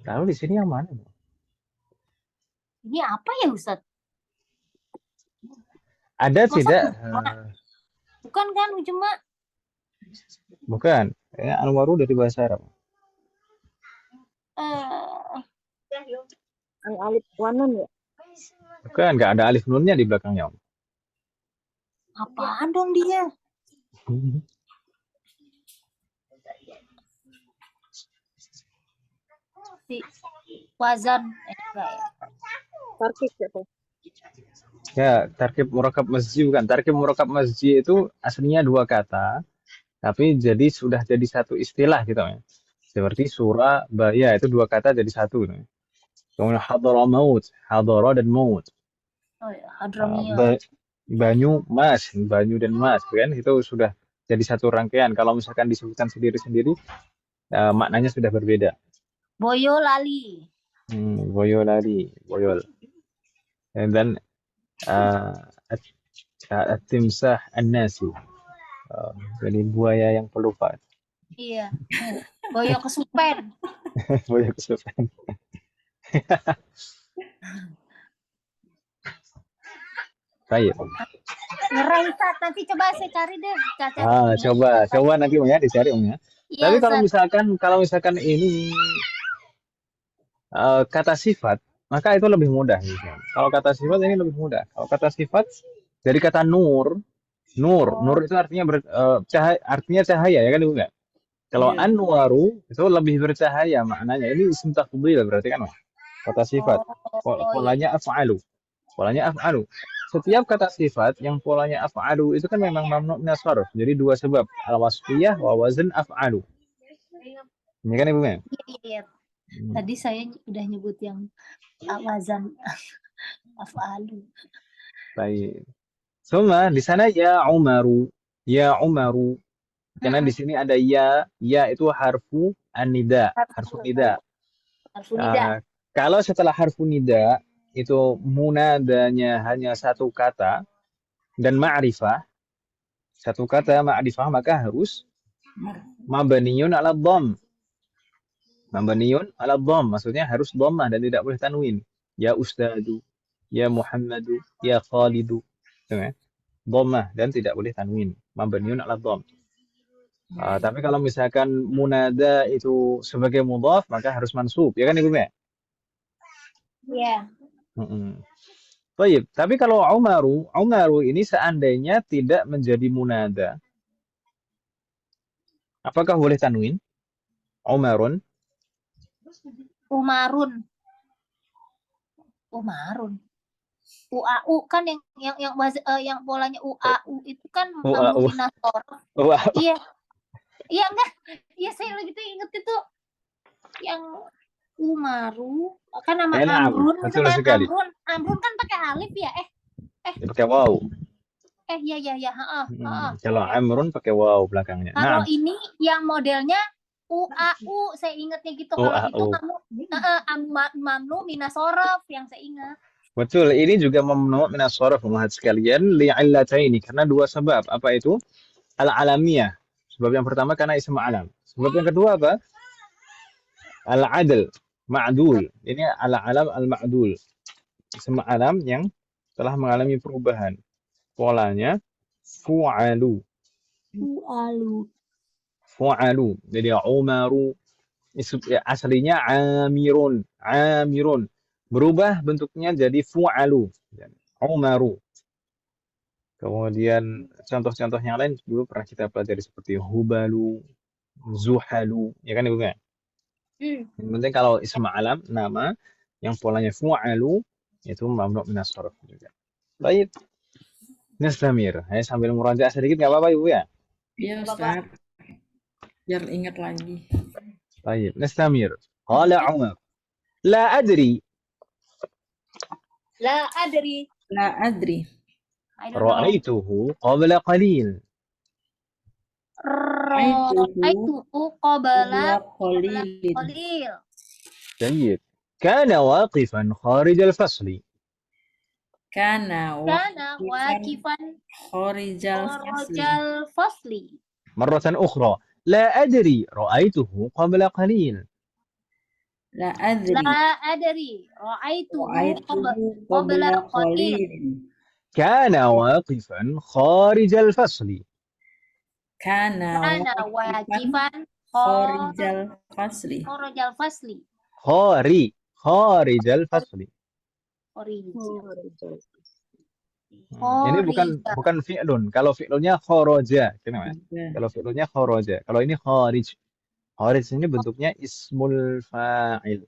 Lalu di sini yang mana? Ini apa ya, Ustaz? Ada Masa tidak? Bukan kan, cuma Bukan. Ya, Anwaru dari bahasa Arab. Alif wanun ya? Bukan, nggak ada alif nunnya di belakangnya, Om. apaan dong dia? Si wazan enggak ya? Tarkib ya, Pak? Ya, tarkib murakkab masji bukan. Tarkib murakkab masji itu aslinya dua kata, tapi sudah jadi satu istilah gitu ya. Seperti Surabaya itu dua kata jadi satu. Gitu. Kemudian hadara maut, hadara dan maut. Oh ya, hadramiyah. banyu, mas, banyu dan mas, kan itu sudah jadi satu rangkaian. Kalau misalkan disebutkan sendiri-sendiri, maknanya sudah berbeda. Boyolali. Boyolali, boyol. And then timsah an-nasi. Jadi buaya yang pelupa. Iya. Boyo kesupen. Buaya kesusahan. Baik. Nyerah Ustaz, nanti coba saya cari deh. Caca. Coba nanti Om ya dicari Om ya. Iya, Tapi Ustaz. kalau misalkan ini kata sifat, maka itu lebih mudah. Misalnya. Kalau kata sifat ini lebih mudah. Kalau kata sifat dari kata nur itu artinya artinya cahaya ya kan Ibu nggak? Kalau Iya. anwaru itu lebih bercahaya maknanya. Ini isim tafdhil berarti kan Mas? Kata sifat. Polanya af'alu. Polanya af'alu. Setiap kata sifat yang polanya af'alu itu kan memang mamnu minas sarf. Jadi dua sebab, al-wasfiyah wa wazn af'alu. Ini kan Ibu ya? Iya. Tadi saya udah nyebut yang wazan af'alu. Baik. Semua di sana ya Umaru. Ya Umaru. Karena di sini ada ya itu harfu an-nida, harfu nida. Harfu nida. Kalau setelah harfu nida itu munadanya hanya satu kata dan ma'rifah, satu kata ma'rifah maka harus mabniyun 'ala dhamm. Mabniyun 'ala dhamm maksudnya harus dhammah dan tidak boleh tanwin. Ya Ustadu, ya Muhammadu, ya Khalidu. Dhammah dan tidak boleh tanwin. Mabniyun 'ala dhamm. Tapi kalau misalkan munada itu sebagai mudhaf maka harus mansub, ya kan Ibu ya? Iya. Baik, tapi kalau Umaru ini seandainya tidak menjadi munada, apakah boleh tanwin? Umarun. Umarun. UAU kan yang polanya UAU itu kan mamnu minas sarf. Iya. Iya enggak? Iya saya lagi tuh inget itu yang Umaru kan nama Amrun itu kan sekali. Amrun kan pakai alif ya? Pakai waw. Iya. Kalau Amrun pakai waw belakangnya. Kalau ini yang modelnya UAU saya ingatnya gitu. Kalau itu mamnu minas sarf yang saya ingat. Betul, ini juga mamnu minas sarf Umahat sekalian li'illataini karena dua sebab. Apa itu? Al-alamiyah. Sebab yang pertama karena ism alam. Sebab yang kedua apa? Al-adl, ma'dul. Ini al-alam al-ma'dul. Ism alam yang telah mengalami perubahan. Polanya fu'alu. Jadi Umaru aslinya amirun. Berubah bentuknya jadi fu'alu. Umaru. Kemudian contoh-contoh yang lain dulu pernah kita pelajari seperti hubalu, zuhalu, ya kan Ibu kan? Yang penting kalau ism alam nama yang polanya fu'alu itu mamnu minas sarf juga. Baik. Nastamir. Sambil murajaah sedikit enggak apa-apa Ibu ya? Iya, Ustaz. Biar ingat lagi. Baik, nastamir. Qala Umar. La adri. Ra'aituhu qabla qalil. Ra'aituhu qabla qalil. جيد. كان واقفا خارج الفصل. كان واقفا خارج الفصل. مرة أخرى. لا أدري رأيته قبل قليل. لا أدري رأيته قبل قليل. كان واقفا خارج الفصل. كان واقفا خارج الفصل. خارج الفصل. Ini bukan fi'lun. Kalau fi'lunnya kharaja, kalau fi'lunnya kharaja. Kalau ini kharij. Kharij ini bentuknya ismul fa'il.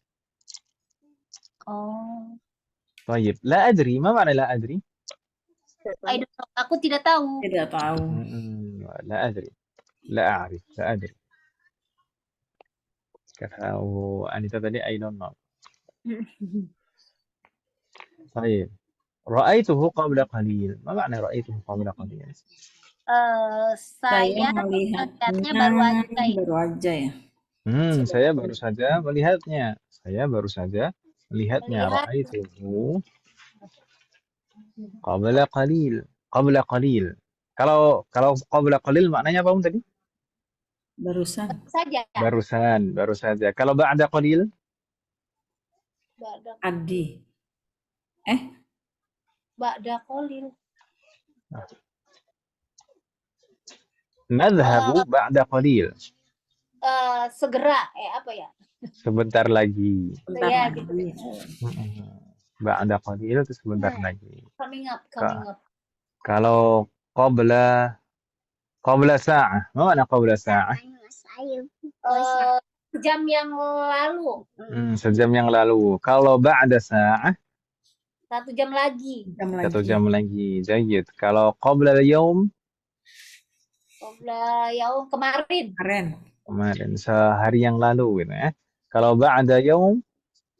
Baik. La adri, ma makna la adri? Aku tidak tahu. La adri. La a'rif. La adri. Kata Anita tadi I don't know. Baik. Ra'aituhu qabla qalil. Ma makna ra'aituhu qabla qalil? Saya melihatnya melihatnya baru aja ya. baru aja ya. Saya baru saja melihatnya. Saya baru saja melihatnya. Melihat. Ra'aituhu qabla qalil. Qabla qalil. Kalau qabla qalil maknanya apa tadi? Barusan. Saja. Baru saja. Kalau ba'da qalil? Adi. Ba'da qalil. Nadhhabu ba'da qalil. Segera apa ya? Sebentar lagi. Ya, gitu. Ba'da qalil itu sebentar lagi. Coming up. Kalau qabla sa'ah. Ma makna qabla sa'ah? Jam yang lalu. Sejam yang lalu. Kalau ba'da sa'ah? 1 jam lagi. 1 jam lagi. Jayyid. Kalau qabla yaum? Qabla yaum kemarin. Sehari yang lalu gitu ya. Kalau ba'da yaum?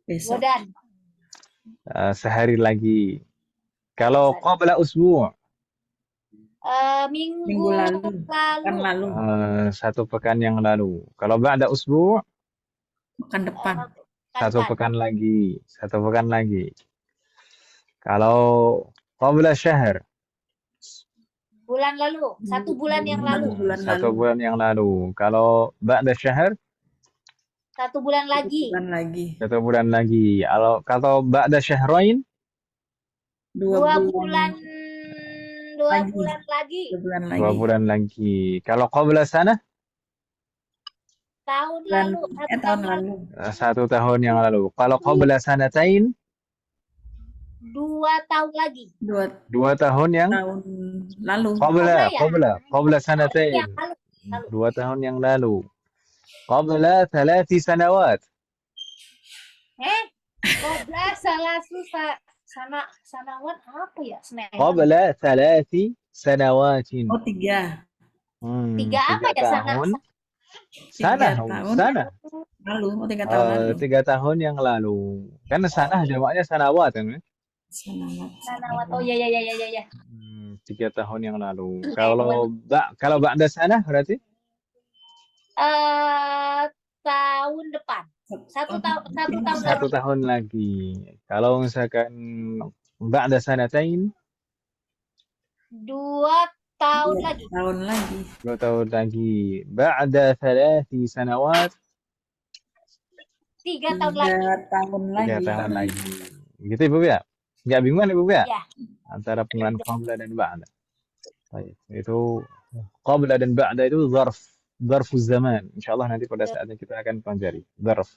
Besok. Godan. Sehari lagi. Kalau qabla usbu'? Minggu lalu. 1 pekan yang lalu. Kalau ba'da usbu'? Pekan depan. 1 pekan lagi. 1 pekan lagi. Kalau qabla syahr? Bulan lalu. 1 bulan yang lalu. 1 bulan yang lalu. Kalau ba'da syahr? 1 bulan lagi. 1 bulan lagi. Kalau ba'da syahrain? 2 bulan lagi. 2 bulan lagi. Kalau qabla sanah? Tahun lalu. 1 tahun yang lalu. Kalau qabla sanatain? 2 tahun lagi. 2 tahun yang lalu. qabla sanatain. 2 tahun yang lalu. Qabla 3 sanawat. Qabla sanawat apa ya? Qabla 3 sanawatin. 3. 3 apa ya tahun? Sanah. Lalu, 3 tahun lalu. 3 tahun yang lalu. Kan sanah jamaknya sanawat kan? Sanawat. Oh ya. 3 tahun yang lalu. Kalau ba'da sanah berarti? Tahun depan. 1 tahun. 1 tahun lagi. Kalau misalkan ba'da sanatain? 2 tahun lagi. 2 tahun lagi. Ba'da 3 sanawat? 3 tahun lagi. 3 tahun lagi. Gitu Ibu ya? Nggak bingung Ibu ya? Ya. Antara penggunaan qabla dan ba'da. Baik. Itu qabla dan ba'da itu zarfuz zaman. Insyaallah nanti pada saatnya kita akan pelajari zarf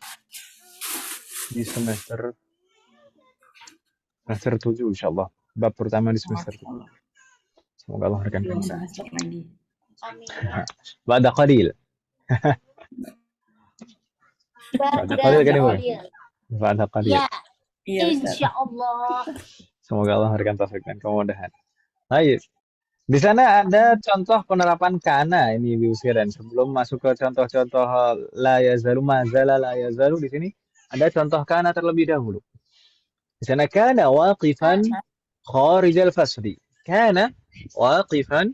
di semester 7 insyaallah. Bab pertama di semester 7. Semoga Allah berikan kemudahan. Amin. Ba'da qalil. Ba'da qalil kan Ibu? Ba'da qalil. Ya. Insyaallah. Semoga Allah berikan taufik dan kemudahan. Baik. Di sana ada contoh penerapan kana ini Ibu sekalian. Sebelum masuk ke contoh-contoh la yazalu, mazala, la yazalu, di sini ada contoh kana terlebih dahulu. Di sana kana waqifan kharijal fasli. Kana waqifan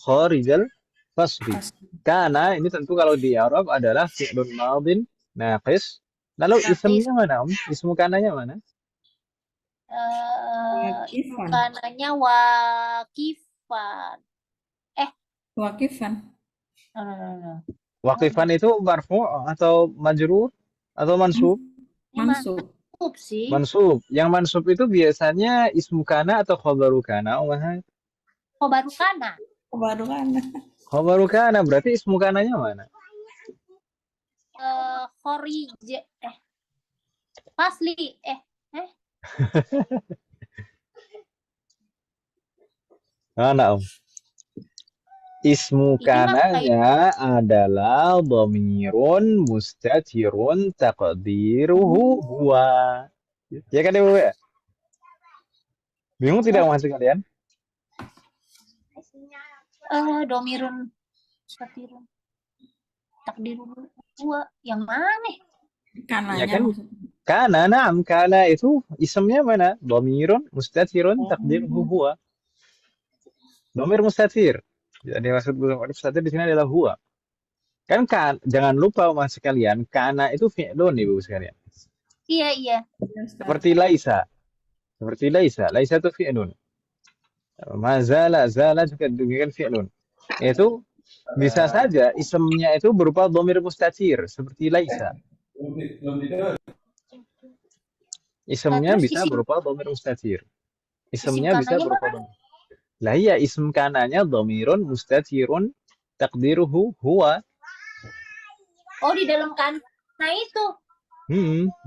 kharijal fasli. Kana ini tentu kalau di Arab adalah fi'lun madin naqis. Lalu ismnya mana Om? Ismu kananya mana? Kananya waqifan. Waqifan. Waqifan itu marfu atau majrur atau mansub? Mansub sih. Mansub. Yang mansub itu biasanya ismu kana atau khabaru kana? Khabaru kana. Khabaru kana berarti ismu kananya mana? Kharij fasli Mana Om? Ismu kananya adalah dhamirun mustatirun taqdiruhu huwa. Ya kan Ibu ya? Bingung tidak maksud kalian? Dhamirun mustatirun takdiruhu huwa yang mana? Kananya Ya kan? Kana, na'am, kana itu isimnya mana? Dhamirun mustatirun taqdiruhu huwa. Dhamir mustatir. Jadi maksud dhamir mustatir di sini adalah huwa. Kan jangan lupa mas sekalian, kana itu fi'lun ibu sekalian. Iya, iya. Iya, Ustaz. Seperti laisa. Seperti laisa. Laisa itu fi'lun. Mazala, zala juga demikian fi'lun. Itu bisa saja isimnya itu berupa dhamir mustatir seperti laisa. Isimnya Terus bisa isim berupa dhamir mustatir. isim Isimnya bisa kanannya berupa mana? dhamir. Lah iya, isim kananya dhamirun mustatirun taqdiruhu huwa. Oh, di dalam kana itu.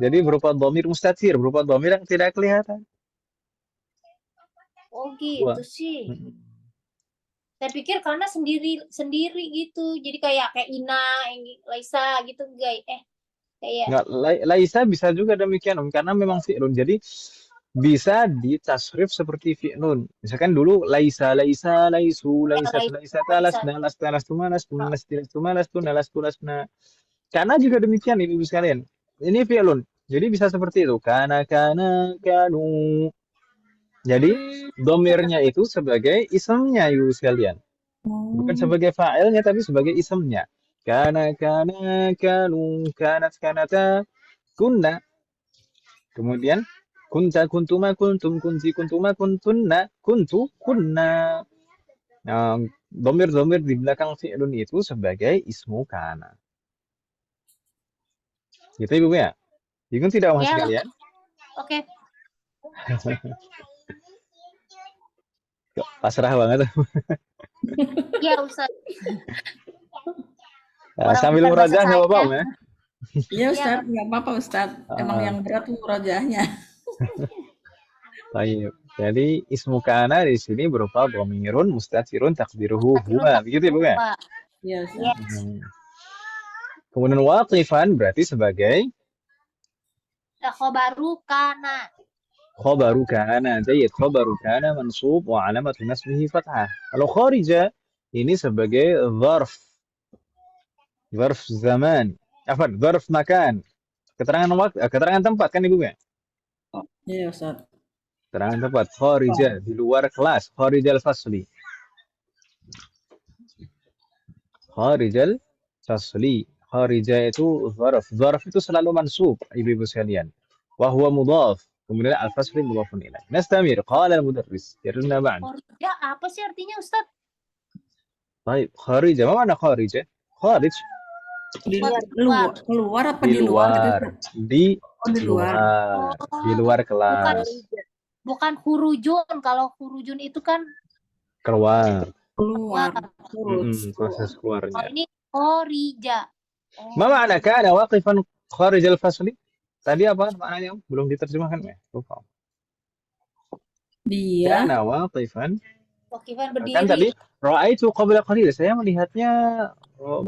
Jadi berupa dhamir mustatir, berupa dhamir yang tidak kelihatan. Oh, Huwa. gitu sih. Saya pikir karena sendiri gitu. Jadi kayak Ina, Laisa gitu, guys. Kayak Nggak, laisa bisa juga demikian, karena memang fi'lun. Jadi bisa ditasrif seperti fi'lun. Misalkan dulu laisa, laisa, laisu, laisa, laisa, talas, Laisa. nalas, talas, tumalas, tumalas, tilas, tumalas, tunalas, tulasna. Karena juga demikian ibu sekalian. Ini fi'lun. Jadi bisa seperti itu. Kana, kanu. Jadi domirnya itu sebagai isimnya ibu sekalian. Bukan sebagai fa'ilnya tapi sebagai isimnya. Kana, kanu, kanat, kanata, kunna. Kemudian kunta, kuntuma, kuntum, kunti, kuntuma, kuntunna, kuntu, kunna. Nah, domir-domir di belakang fi'lun itu sebagai ismu kana. Gitu ibu ya? Bingung tidak mas Ya. sekalian? Oke. Pasrah banget. Ya, Ustaz. Sambil bukan bahasa merajah nggak apa-apa saya. ya? Iya, Ustaz, nggak apa-apa, Ustaz. Emang yang berat tuh murojaahnya. Baik. Jadi ismu kana di sini berupa dhamirun mustatirun taqdiruhu huwa. Begitu ibu ya? Iya, Ustaz. Kemudian waqifan berarti sebagai Khobaru kana. khobaru kana. Jayid, khobaru kana mansub wa alamatu nasbihi fathah. Kalau kharija ini sebagai zarf. Zarf zaman. Afan, zarf makan. Keterangan waktu, keterangan tempat kan ibu ya? Iya, Ustaz. Keterangan tempat kharija di luar kelas, kharijal fasli. Kharijal fasli. Kharija itu zarf. Zarf itu selalu mansub, ibu-ibu sekalian. Wa huwa mudhaf. Kemudian al-fasli mudhafun ilaih. Nastamir. Qala al-mudarris. Yaruna ba'd. Kharija apa sih artinya, Ustaz? Baik, kharija. Apa makna kharija? Kharij. Keluar apa Di di luar? luar. Di luar. Di luar kelas. Bukan hurujun. Kalau hurujun itu kan Keluar. Keluar. Proses keluarnya. Oh, ini kharija. Ma makna kana waqifan kharijal fasli? Tadi apa maknanya? Belum diterjemahkan ya? Lupa. Dia Kana waqifan. Waqifan berdiri. Kan tadi ra'aitu qabla qalil. Saya melihatnya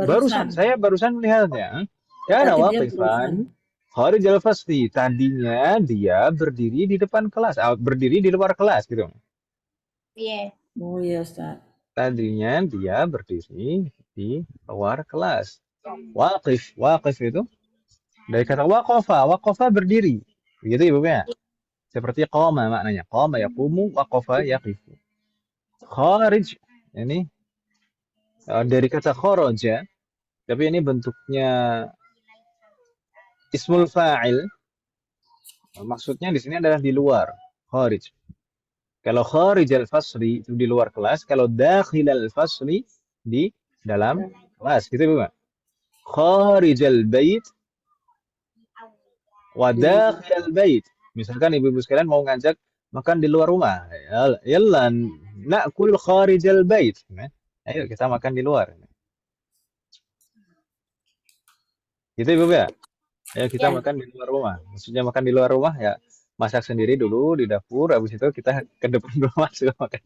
barusan. Saya barusan melihatnya. Kana waqifan kharijal fasli. Tadinya dia berdiri di depan kelas, berdiri di luar kelas gitu. Iya. Oh iya, Ustaz. Tadinya dia berdiri di luar kelas. Waqif, waqif itu dari kata waqafa, waqafa berdiri. Begitu ibu ya? Seperti qama maknanya. Qama yaqumu, waqafa yaqifu. Kharij ini dari kata kharaja, tapi ini bentuknya ismul fa'il. Maksudnya di sini adalah di luar, kharij. Kalau kharij al-fasli itu di luar kelas, kalau dakhil al-fasli di dalam kelas, gitu ibu. Kharij al-bait wa dakhil al-bait. Misalkan ibu-ibu sekalian mau ngajak makan di luar rumah. Yalla na'kul kharij al-bait. Ayo kita makan di luar. Gitu ibu ya? Ayo kita makan di luar rumah. Maksudnya makan di luar rumah ya masak sendiri dulu di dapur, habis itu kita ke depan rumah sudah makan.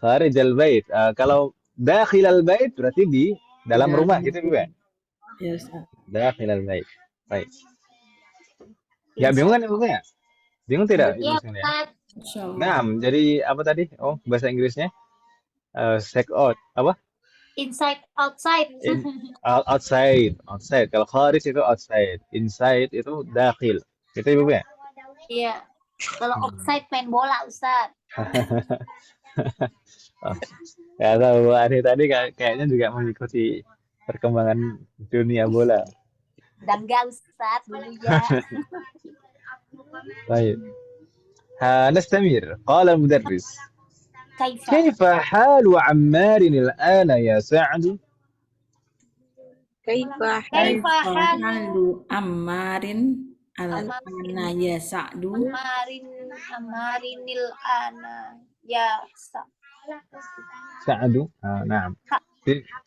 Kharij al-bait. Kalau dakhil al-bait berarti di dalam rumah gitu Bu ya? Iya, Ustaz. Dakhil al-bait. Baik. Ya bingung kan Ibu ya? Bingung tidak? Iya, Nah, jadi apa tadi? Oh, bahasa Inggrisnya? Check out. Apa? Inside, outside. outside. Kalau kharij itu outside, inside itu dakhil. Gitu Ibu ya? Iya. Kalau outside main bola, Ustaz. Oh, ya tahu Bu Ani tadi kayaknya juga mengikuti perkembangan dunia bola. Dan enggak, Ustaz, dulu ya. طيب نستمر. قال المدرس Kaifa. كيف حال عمار الآن يا سعد؟ Kaifa Kaifa halu halu ammarin al-ana ya sa'du. amarinil ana ya سعد نعم.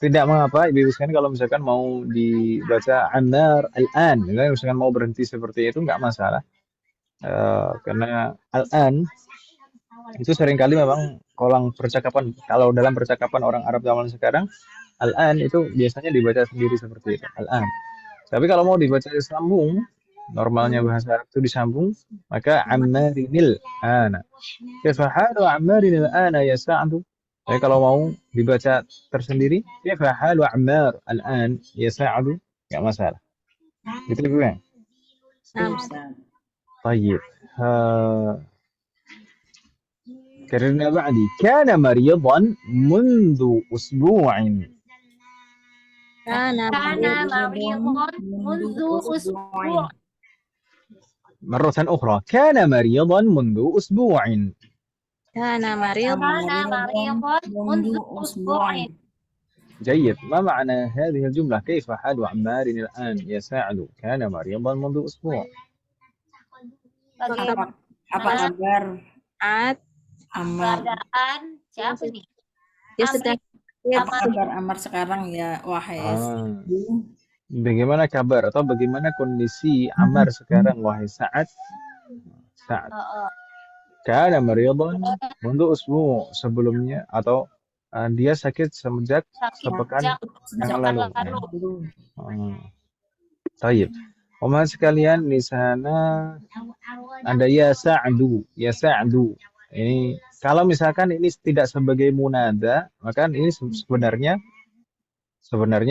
Tidak mengapa Ibu sekalian kalau misalkan mau dibaca Ammar al-an, misalkan mau berhenti seperti itu nggak masalah. Karena al-an itu seringkali memang kalau dalam percakapan orang Arab zaman sekarang al-an itu biasanya dibaca sendiri seperti itu, al-an. Tapi kalau mau dibaca disambung, normalnya bahasa Arab itu disambung, maka ammarinil ana. Kaifa halu ammarinil ana ya Sa'du? Jadi kalau mau dibaca tersendiri, kaifa halu ammar al-an ya Sa'du? Enggak masalah. Gitu Ibu ya. طيب كررنا بعدي كان مريضا منذ أسبوع kana kana maridun mundu usbu' مرة أخرى كان مريضا منذ أسبوع kana marid kana maridun mundu usbu'in. جيد. ما معنى هذه الجملة كيف حال عمار الآن يا ساعد كان مريضا منذ أسبوع Bagaimana Apa kabar at Ammar? keadaan siapa nih? dia sedang Apa kabar Ammar sekarang ya wahai Sa'du? Bagaimana kabar atau bagaimana kondisi Ammar sekarang wahai Sa'ad? Sa'ad kana maridan mundu usbu' sebelumnya atau dia sakit semenjak sepekan yang lalu. Taib. Omongan sekalian di sana ada ya Sa'du, ya Sa'du. Ini kalau misalkan ini tidak sebagai munada, maka ini sebenarnya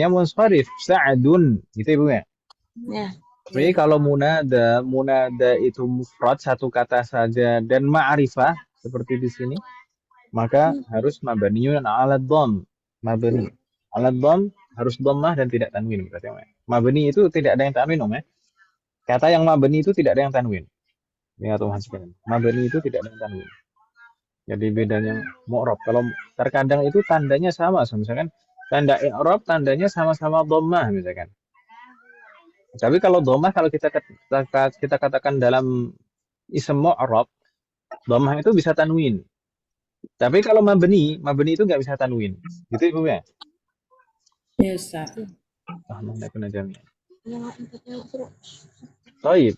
munsharif, Sa'dun, gitu Ibu ya. ya Jadi kalau munada itu mufrad satu kata saja dan ma'rifah seperti di sini, maka harus mabniyun 'ala dhamm. Mabni 'ala dhamm harus dhammah dan tidak tanwin berarti ya. Mabni itu tidak ada yang tanwin ya. Kata yang mabni itu tidak ada yang tanwin. Ingat teman sekalian. Mabni itu tidak ada yang tanwin. Jadi bedanya mu'rab. Kalau terkadang itu tandanya sama, misalkan tanda i'rab tandanya sama-sama dhammah misalkan. Tapi kalau dhammah kalau kita katakan dalam ism mu'rab, dhammah itu bisa tanwin. Tapi kalau mabni itu nggak bisa tanwin. Gitu Ibu ya? Ya Ustaz. Baik.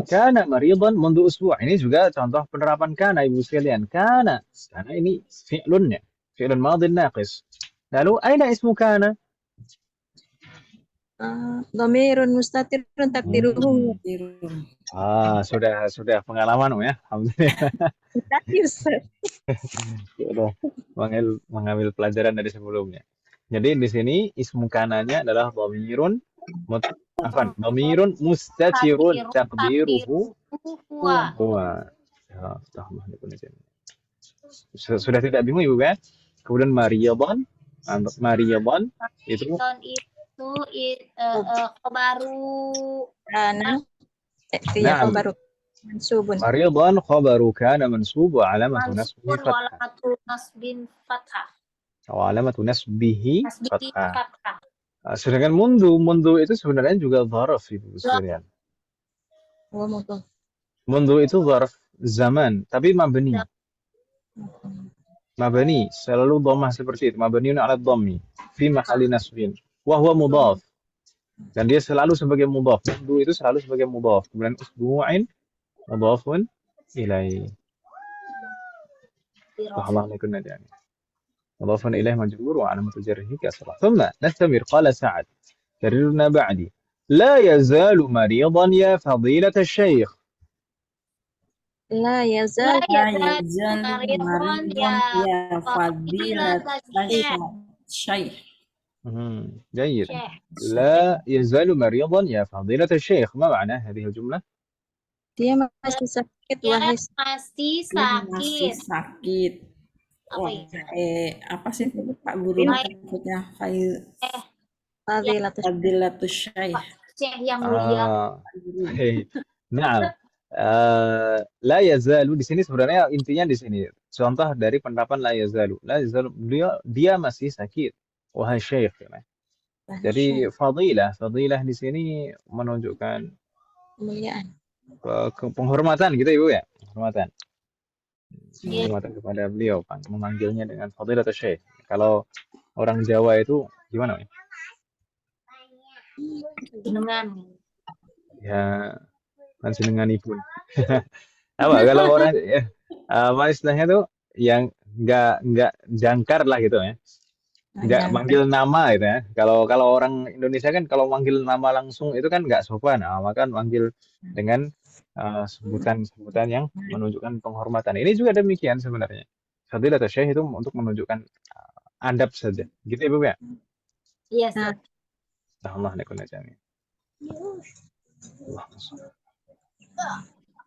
Kana maridan mundu usbu'. Ini juga contoh penerapan kana Ibu sekalian. Kana ini fi'lun ya. Fi'lun madin naqis. Lalu aina ismu kana? dhamirun mustatirun takdiruhu Sudah pengalaman ya. Alhamdulillah. Sudah mengambil pelajaran dari sebelumnya. Jadi di sini ismu kananya adalah dhamirun mustatirun takdiruhu huwa. Sudah tidak bingung Ibu kan? Kemudian mariyadan itu baru kana ya baru mansubun mariyadan khabaru kana mansub wa alamatu nasbin fathah. Alamatu nasbihi fathah. Sedangkan mundu itu sebenarnya juga dzaraf Ibu sekalian. Mundu itu dzaraf zaman, tapi mabni. Mabni selalu dhammah seperti itu, mabniun 'ala dhammi fi mahalli nasbin wa huwa mudhaf. Dan dia selalu sebagai mudhaf. Mundu itu selalu sebagai mudhaf. Kemudian usbu'in mudhafun ilaihi. Allah kunna yani. مضاف إليه مجرور وعلامة جره كسرة. ثم نستمر. قال سعد كررنا بعدي لا يزال مريضا يا فضيلة الشيخ. la yazal maridan ya fadilatasy. Syekh. جيد. Syekh. لا يزال مريضا يا فضيلة الشيخ. ما معنى هذه الجملة؟ Dia masih sakit, Dia wahai masih Dia masih sakit. sakit. Apa itu? Apa sih Pak Guru maksudnya? Fadilatus Fadilatus Syekh. Syekh yang mulia. Nah, la yazalu di sini sebenarnya intinya di sini. Contoh dari penerapan la yazalu. La yazalu dia masih sakit. Wahai syekh. Jadi fadilah di sini menunjukkan kemuliaan. Penghormatan gitu Ibu ya, penghormatan kepada beliau, kan memanggilnya dengan fadilatul syekh. Kalau orang Jawa itu gimana ya? Dengan. Ya, panjenenganipun. Apa kalau orang ya, apa istilahnya tuh yang nggak jangkar lah gitu ya. Nggak manggil nama gitu ya. Kalau orang Indonesia kan kalau manggil nama langsung itu kan nggak sopan. Maka manggil dengan sebutan-sebutan yang menunjukkan penghormatan. Ini juga demikian sebenarnya. Fadilatul syekh itu untuk menunjukkan adab saja. Gitu Ibu ya? Iya, sir. Allah nekun ajami.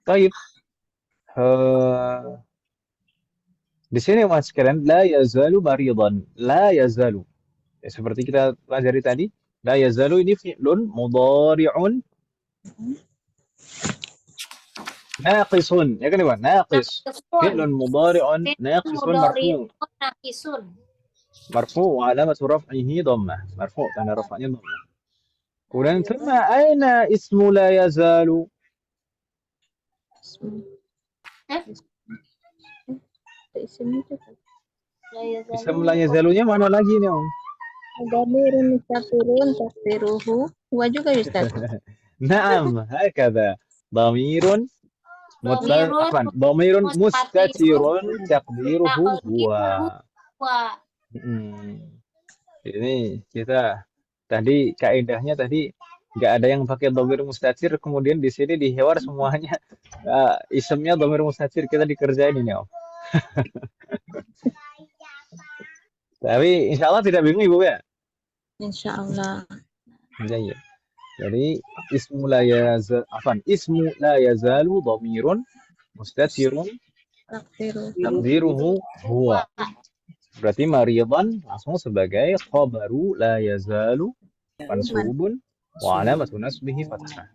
Baik. Di sini Mas sekalian, la yazalu maridan. La yazalu. Ya, seperti kita pelajari tadi, la yazalu ini fi'lun mudhari'un naqisun. Ya kan Ibu? Naqis. Fi'lun mudhari'un naqisun marfu'. Naqisun. Marfu' wa alamatu raf'ihi dhammah. Marfu' tanda raf'nya dhammah. Kemudian thumma aina ismu la yazalu? Ism la yazalunya mana lagi nih Om? Dhamirun mustatirun taqdiruhu wa juga Ustaz. Naam, hakadha. Dhamirun mustatirun taqdiruhu huwa. Ini kita tadi kaidahnya tadi nggak ada yang pakai dhamir mustatir, kemudian di sini di hiwar semuanya isimnya dhamir mustatir, kita dikerjain ini Om. Tapi insya Allah tidak bingung Ibu ya? Insya Allah. Jadi ismu la yazalu dhamirun mustatirun taqdiruhu huwa. Berarti maridan langsung sebagai khabaru la yazalu mansubun wa alamatu nasbihi fathah.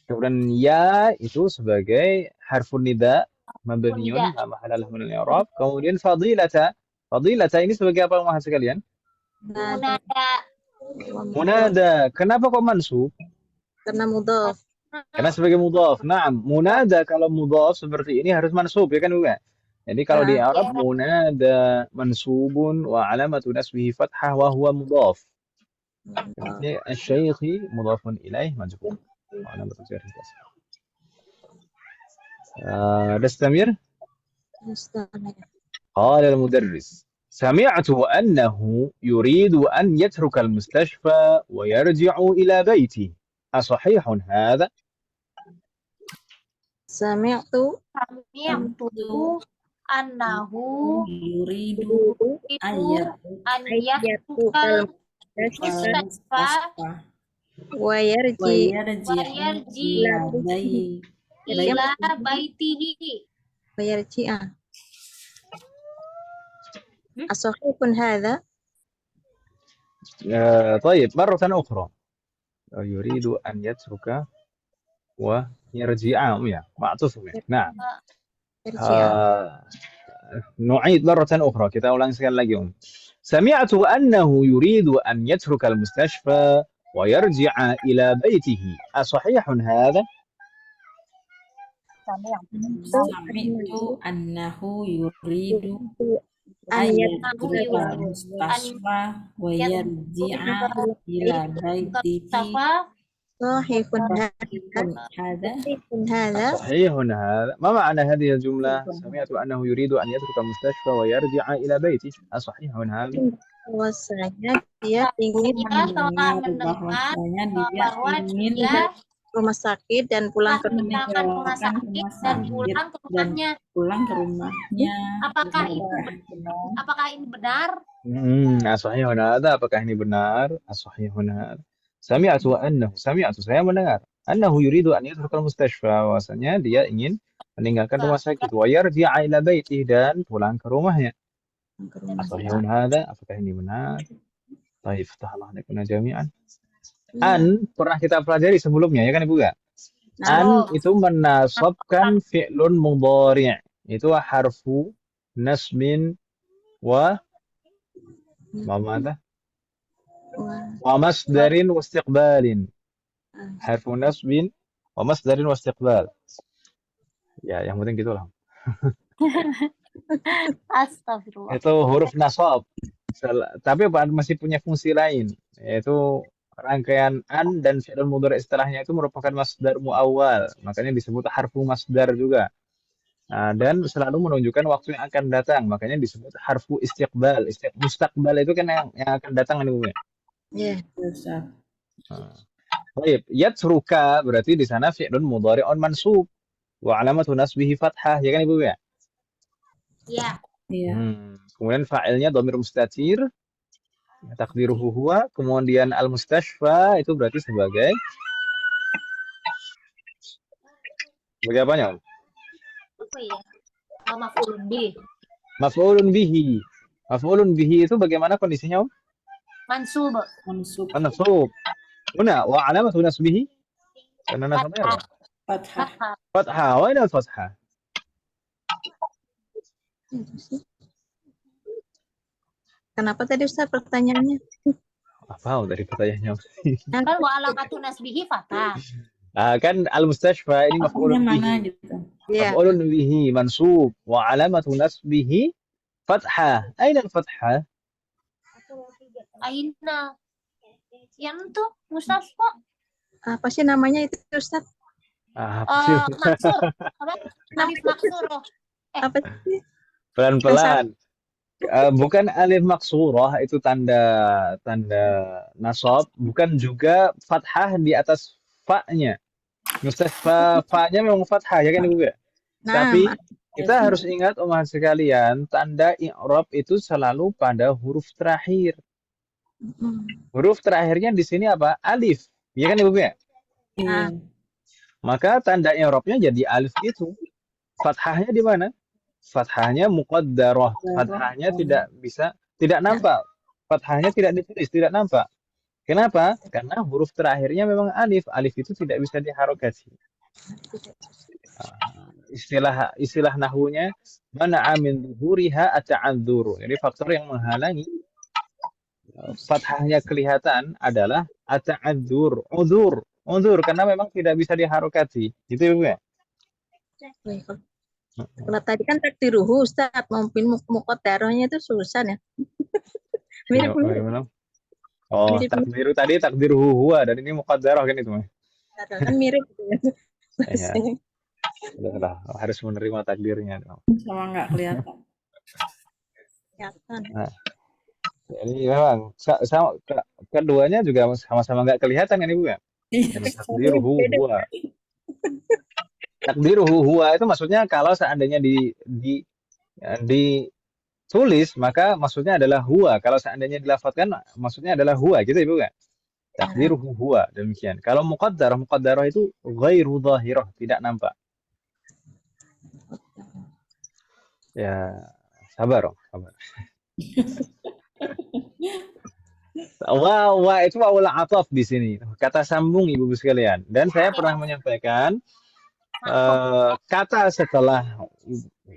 Kemudian ya itu sebagai harfun nida mabniun la mahala lahu min al-i'rab. Kemudian fadilata ini sebagai apa Mas sekalian? Munada. Kenapa kok mansub? Karena mudhaf. Karena sebagai mudhaf. Naam, munada kalau mudhaf seperti ini harus mansub ya kan Bu? Jadi kalau di Arab munada mansubun wa alamatu nasbihi fathah wa huwa mudhaf. Jadi asy-syaikhi mudhafun ilaih majrur. Wa alamatu jarhi kasrah. نستمر. قال المدرس سمعت أنه يريد أن يترك المستشفى ويرجع إلى بيته أصحيح هذا؟ سمعت أنه يريد أن يترك المستشفى ويرجع إلى بيته. ويرجع. أصحيح هذا؟ طيب مرة أخرى. يريد أن يترك ويرجع معطوف. نعم. نعيد مرة أخرى. Kita ulang sekali lagi Om. سمعت أنه يريد أن يترك المستشفى ويرجع إلى بيته أصحيح هذا؟ سمعت أنه يريد أن يترك المستشفى ويرجع إلى بيته صحيح هذا. صحيح هذا. ما معنى هذه الجملة؟ سمعت أنه يريد أن يترك المستشفى ويرجع إلى بيته أصحيح هذا؟ Bahwasanya dia ingin rumah sakit dan pulang ke rumahnya. Apakah ini benar? As-sahihun hadza, apakah ini benar? As-sahihun hadza. Sami'tu, saya mendengar. Annahu yuridu an yatrukal mustashfa, bahwasanya dia ingin meninggalkan rumah sakit. Wa yarji'a ila baitihi, dan pulang ke rumahnya. As-sahihun hadza, apakah ini benar? Baik, fatahallahu alaikuna jami'an. An pernah kita pelajari sebelumnya, ya kan Ibu ya? An itu menasabkan fi'lun mudhari'. Itu harfu nasbin wa ماذا؟ ومصدر واستقبال. حرف نصب ومصدر واستقبال. Ya, yang penting gitulah. Astagfirullah. Itu huruf nasab. Tapi masih punya fungsi lain, yaitu rangkaian an dan fi'il mudhari' setelahnya itu merupakan masdar muawwal. Makanya disebut harfu masdar juga. Nah, dan selalu menunjukkan waktu yang akan datang, makanya disebut harfu istiqbal. Mustaqbal itu kan yang akan datang kan Ibu ya? Iya. Ustaz. Baik, yatruka berarti di sana fi'lun mudhari'un mansub wa alamatu nasbihi fathah, ya kan Ibu ya? Iya. Iya. Kemudian fa'ilnya dhamir mustatir, takdiruhu huwa, kemudian al-mustashfa itu berarti sebagai apanya? Apa ya? Maf'ulun bih. Maf'ulun bihi. Maf'ulun bihi itu bagaimana kondisinya, Om? Mansub. Mansub. Mansub. Huna wa alamatu nasbihi karena nasabnya apa? Fathah. Fathah. Wa ina al-fathah? Kenapa tadi Ustaz pertanyaannya? Apa dari pertanyaannya? Kan wa alamatu nasbihi fathah. Kan al-mustashfa ini maf'ulun mana bihi. gitu. Iya. Maf'ulun bihi mansub wa alamatu nasbihi fathah. Aina al-fathah? Aina. Yang itu Mustafa. Apa sih namanya itu Ustaz? Maksur. Apa? Alif maksur. Apa sih? Pelan-pelan. Bukan alif maksurah itu tanda nasab, bukan juga fathah di atas fa-nya. Mustashfa fa-nya memang fathah ya kan Ibu ya? Tapi kita harus ingat umat sekalian, tanda i'rab itu selalu pada huruf terakhir. Huruf terakhirnya di sini apa? Alif. Ya kan Ibu ya? Iya. Maka tanda i'rabnya jadi alif itu. Fathahnya di mana? Fathahnya muqaddarah. Fathahnya tidak nampak. Fathahnya tidak ditulis, tidak nampak. Kenapa? Karena huruf terakhirnya memang alif. Alif itu tidak bisa diharokati. Istilah nahwunya mana'a min dhuhuriha ata'adzuru. Jadi faktor yang menghalangi fathahnya kelihatan adalah ata'adzur, udzur karena memang tidak bisa diharokati. Gitu ya, Bu ya? Kalau tadi kan takdiruhu Ustaz, mungkin muqaddarahnya itu susah ya. Mirip-mirip. Oh, takdiruhu huwa, dan ini muqaddarah kan itu, Kan mirip gitu ya. Udah, harus menerima takdirnya. Sama nggak kelihatan. Nah, jadi memang keduanya juga sama-sama nggak kelihatan kan Ibu ya? Takdiruhu huwa. Takdiruhu huwa itu maksudnya kalau seandainya ditulis maka maksudnya adalah huwa. Kalau seandainya dilafadzkan maksudnya adalah huwa, gitu Ibu kan? Takdiruhu huwa, demikian. Kalau muqaddarah itu ghairu dhahirah, tidak nampak. Ya, sabar. Wa itu wawul ataf di sini. Kata sambung Ibu sekalian. Dan saya pernah menyampaikan kata setelah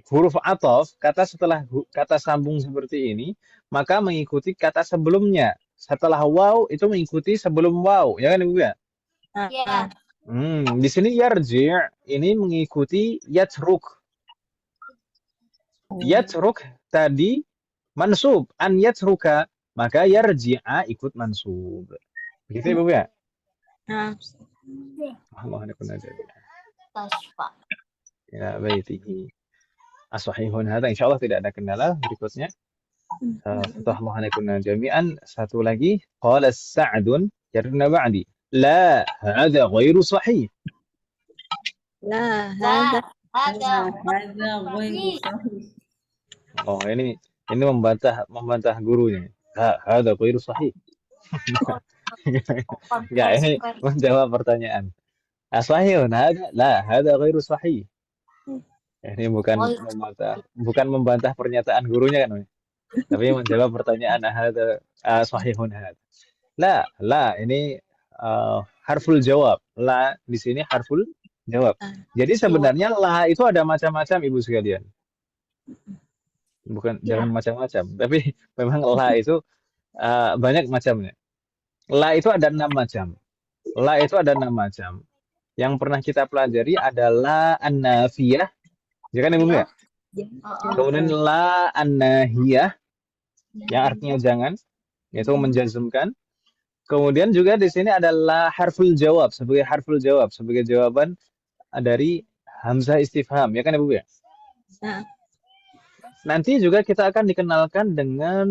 huruf ataf, kata setelah kata sambung seperti ini, maka mengikuti kata sebelumnya. Setelah waw itu mengikuti sebelum waw, ya kan Ibu ya? Iya. Di sini yarji' ini mengikuti yatruk. Yatruk tadi mansub, an yatruka, maka yarji'a ikut mansub. Begitu Ibu ya? Allah ya baitihi. As-sahihun hadza, insyaallah tidak ada kendala. Berikutnya Fatahallahu alaikum jami'an. Satu lagi, qala Sa'dun yarna ba'di la hadza ghairu sahih. La hadza ghairu sahih. Oh, ini Ini membantah gurunya. Hada ghairu sahih. Enggak, ini menjawab pertanyaan. Asahihun hada? La, hada ghairu sahih. Ini bukan membantah pernyataan gurunya kan, tapi menjawab pertanyaan hada sahihun hada. La, ini harful jawab. La di sini harful jawab. Jadi sebenarnya la itu ada macam-macam Ibu sekalian. Bukan jangan macam-macam, tapi memang la itu banyak macamnya. La itu ada 6 macam. La itu ada 6 macam. Yang pernah kita pelajari adalah an-nafiyah, ya kan Ibu ya? Kemudian la an-nahiyah, yang artinya jangan, yaitu menjazmkan. Kemudian juga di sini ada la harful jawab, sebagai jawaban dari hamzah istifham, ya kan Ibu ya? Nah, Nanti juga kita akan dikenalkan dengan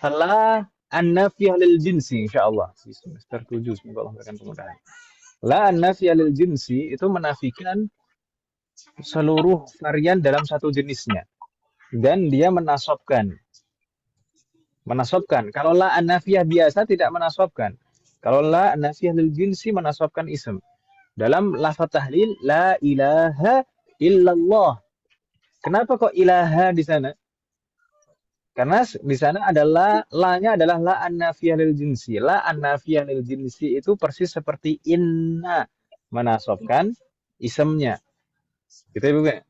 la an-nafiyah lil jinsi insyaallah di semester 7, semoga Allah memberikan kemudahan. La an-nafiyah lil jinsi itu menafikan seluruh varian dalam satu jenisnya, dan dia menasobkan. Kalau la an-nafiyah biasa tidak menasobkan. Kalau la an-nafiyah lil jinsi menasobkan ism. Dalam lafaz tahlil la ilaha illallah. Kenapa kok ilaha di sana? Karena di sana adalah la-nya adalah la an-nafiyah lil jinsi. La an-nafiyah lil jinsi itu persis seperti inna, menasobkan isemnya. Gitu ya, Bu ya?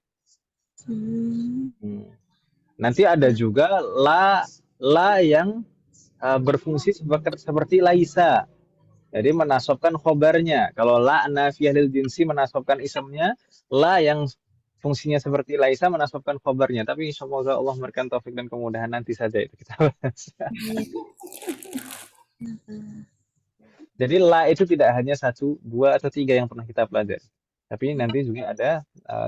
Nanti ada juga la yang berfungsi seperti laisa. Jadi menasobkan khobarnya. Kalau la an-nafiyah lil jinsi menasobkan isemnya, la yang fungsinya seperti laisa menasobkan khobarnya. Tapi semoga Allah memberikan taufik dan kemudahan, nanti saja itu kita bahas. Jadi la itu tidak hanya 1, 2, atau 3 yang pernah kita pelajari. Tapi nanti juga ada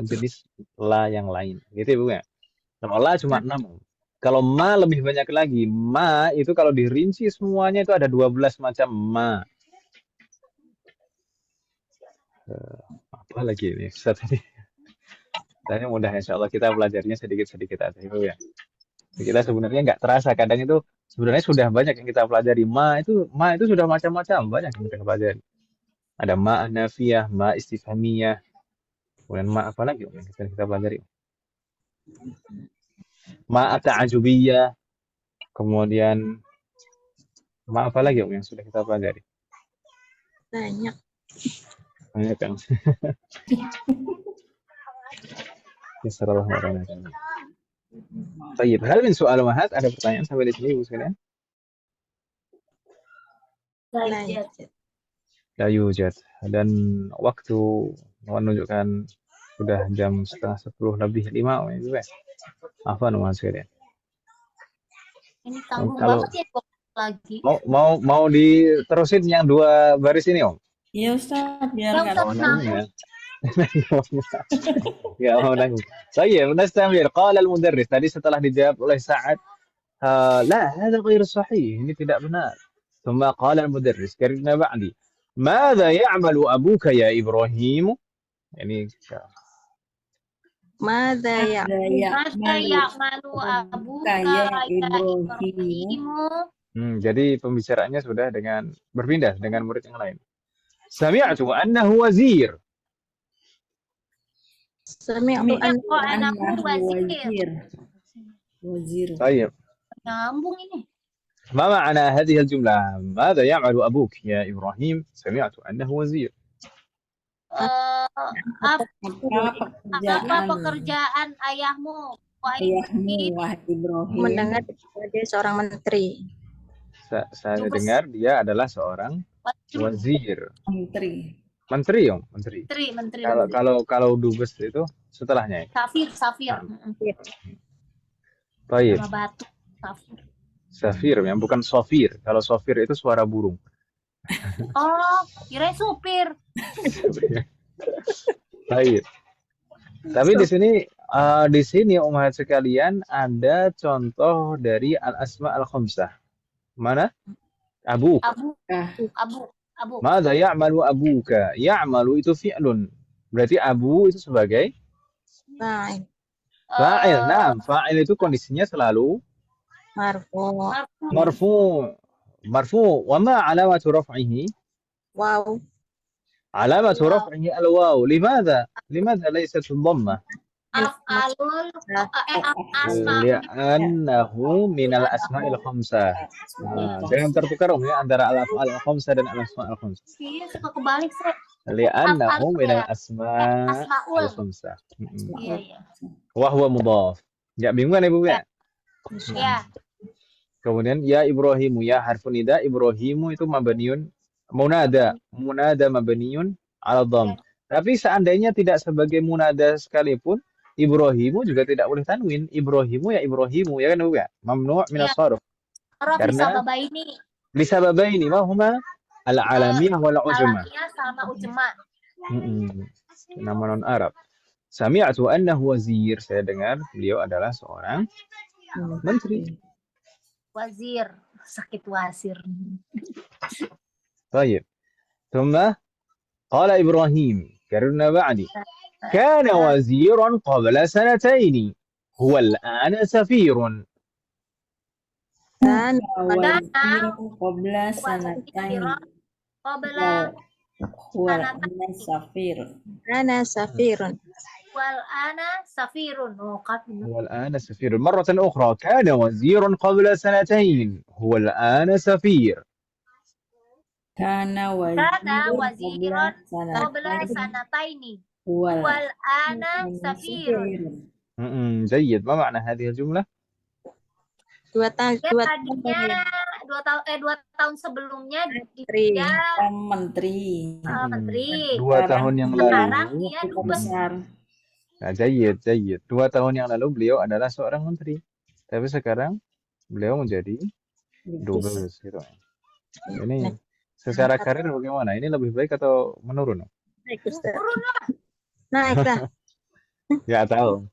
jenis la yang lain. Gitu ya, Bu ya? Kalau la cuma 6. Kalau ma lebih banyak lagi. Ma itu kalau dirinci semuanya itu ada 12 macam ma. Apa lagi ini? Tanya mudah, insya Allah kita belajarnya sedikit-sedikit aja, Ibu ya. Kita sebenarnya nggak terasa, kadang itu sebenarnya sudah banyak yang kita pelajari. Ma itu sudah macam-macam, banyak yang kita pelajari. Ada ma nafiyah, ma istifhamiyah, kemudian ma apa lagi yang kita pelajari? Ma ta'ajubiyah, kemudian ma apa lagi yang sudah kita pelajari? banyak. Banyak kan? Bismillahirrahmanirrahim. Baik, hal min soal mahat, ada pertanyaan sampai di sini Ibu sekalian? La yujad. Dan waktu menunjukkan sudah jam 9:30 lebih 5 Ibu ya. Afwan Mas sekalian. Ini tanggung Kalau banget ya lagi. mau diterusin yang 2 baris ini Om? Iya Ustaz, biar Ya, nggak Ustaz, nanggung. Ya mau nanggung. Saya nastamir. Qala al-mudarris, tadi setelah dijawab oleh Sa'ad, la hada ghairu sahih, ini tidak benar. Thumma qala al-mudarris karena ba'di, ماذا يعمل أبوك يا إبراهيم؟ يعني Mada ya Masa ya'malu abuka ya Ibrahim. Jadi pembicaraannya sudah berpindah dengan murid yang lain. Sami'tu annahu wazir. Sami'tu annahu wazir. Baik. Nyambung ini. ما معنى هذه الجملة؟ ماذا يعمل أبوك يا إبراهيم؟ سمعت أنه وزير. Apa pekerjaan ayahmu, wahai Ibrahim? Mendengar dia seorang menteri. Saya dengar dia adalah seorang wazir. Menteri, Om. Menteri. Kalau dubes itu setelahnya. Safir. Baik. Nama batu, safir. Safir, yang bukan sofir. Kalau sofir itu suara burung. Oh, kira supir. Baik. Tapi di sini umat sekalian ada contoh dari al-asma al-khamsah. Mana? Abu. Mada ya'malu abuka? Ya'malu itu fi'lun. Berarti abu itu sebagai Fa'il, Eh, nah, fa'il itu kondisinya selalu marfu. marfu. Marfu, wa ma alamatu raf'ihi? Wow. Alamatu Waw. raf'ihi al-waw. Limadha? Limadha laysat dhammah? Af'alul asma. Li'annahu minal asma'il khamsah. Nah, jangan tertukar ya antara al-af'al al-khamsah dan al-asma'il khamsah. Iya, suka kebalik sih. Li'annahu Af'alul minal ya. asma' Asmaul. al-khamsah. Iya, iya. Wa huwa mudhaf. Ya bingung kan Ibu ya? Iya. Kemudian ya Ibrahimu, ya harfun nida, Ibrahimu itu mabniun munada. Munada mabniun ala dhamm. Tapi seandainya tidak sebagai munada sekalipun, Ibrahimu juga tidak boleh tanwin. Ibrahimu ya Ibrahimu, ya kan Bu ya? Mamnu' min Iya. as-sarf. Rof Karena Sababaini. lisababaini ma huma al-alamiyah wal ujmah. Alamiyah sama ujma. Nama non Arab. Sami'tu annahu wazir. Saya dengar beliau adalah seorang menteri. Wazir. Sakit wasir. طيب ثم قال إبراهيم كرنا بعدي كان وزيرا قبل سنتين هو الآن سفير. Dan Qabla sanatain. Qabla Huwal ana safir. ana safirun. wal ana safirun. Oh, هو الآن سفير. مرة أخرى كان وزيرا قبل سنتين هو الآن سفير. Kana waziran qabla sanatain. sanataini. Huwal Wal ana safirun. جيد. ما معنى هذه الجملة؟ 2 tahun. Dia tadinya 2 tahun sebelumnya Menteri. dia menteri. menteri. 2 tahun yang Sekarang lalu. dia Cukup dubes. besar. Nah, jayid. 2 tahun yang lalu beliau adalah seorang menteri. Tapi sekarang beliau menjadi dubes gitu. Ini secara karir bagaimana? Ini lebih baik atau menurun? Naik, Ustaz. Naik dah. Nggak tahu.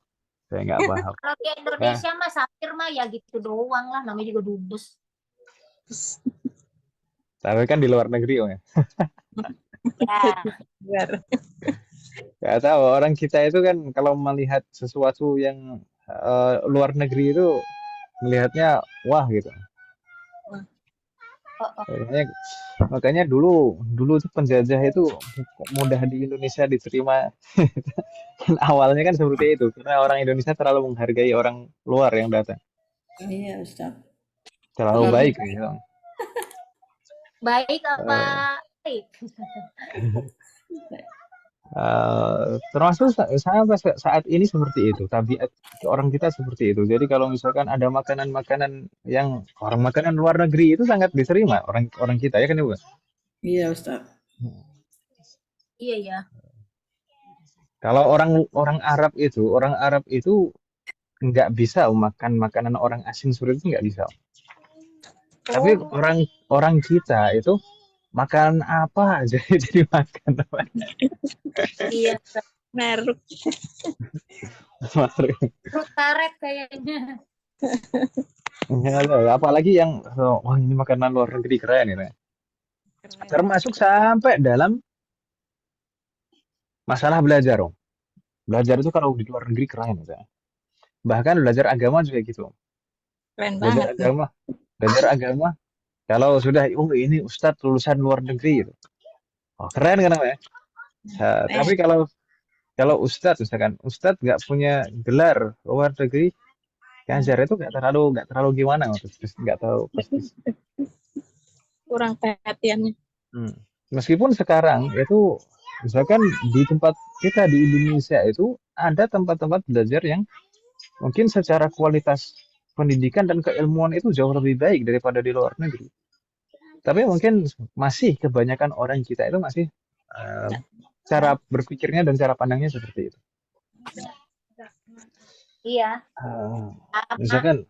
Saya nggak paham. Kalau di Indonesia mah safir mah ya gitu doang lah, namanya juga dubes. Tapi kan di luar negeri ya. Ya. Nggak tahu. Orang kita itu kan kalau melihat sesuatu yang luar negeri itu melihatnya wah gitu. Makanya dulu tuh penjajah itu mudah di Indonesia diterima. Kan awalnya kan seperti itu karena orang Indonesia terlalu menghargai orang luar yang datang. Iya, Ustaz. Terlalu baik gitu. Baik apa baik? Termasuk sampai saat ini seperti itu, tabiat orang kita seperti itu. Jadi kalau misalkan ada makanan-makanan yang makanan luar negeri itu sangat diterima orang kita ya kan Ibu? Iya, Ustaz. Iya ya. Kalau orang Arab itu nggak bisa makan makanan orang asing seperti itu nggak bisa. Tapi orang kita itu makan apa aja jadi makan. Iya. Meruk. Perut karet kayaknya. Apalagi yang wah ini makanan luar negeri keren ini. Termasuk sampai dalam masalah belajar. Belajar itu kalau di luar negeri keren ya. Bahkan belajar agama juga gitu. Keren Belajar banget. belajar agama kalau sudah ini Ustadz lulusan luar negeri gitu. Oh, keren kan ya? Tapi kalau Ustadz misalkan Ustadz nggak punya gelar luar negeri, ngajar itu nggak terlalu gimana, nggak tahu persis. Kurang perhatiannya. Meskipun sekarang itu misalkan di tempat kita di Indonesia itu ada tempat-tempat belajar yang mungkin secara kualitas pendidikan dan keilmuan itu jauh lebih baik daripada di luar negeri. Tapi mungkin masih kebanyakan orang kita itu masih cara berpikirnya dan cara pandangnya seperti itu. Iya. Misalkan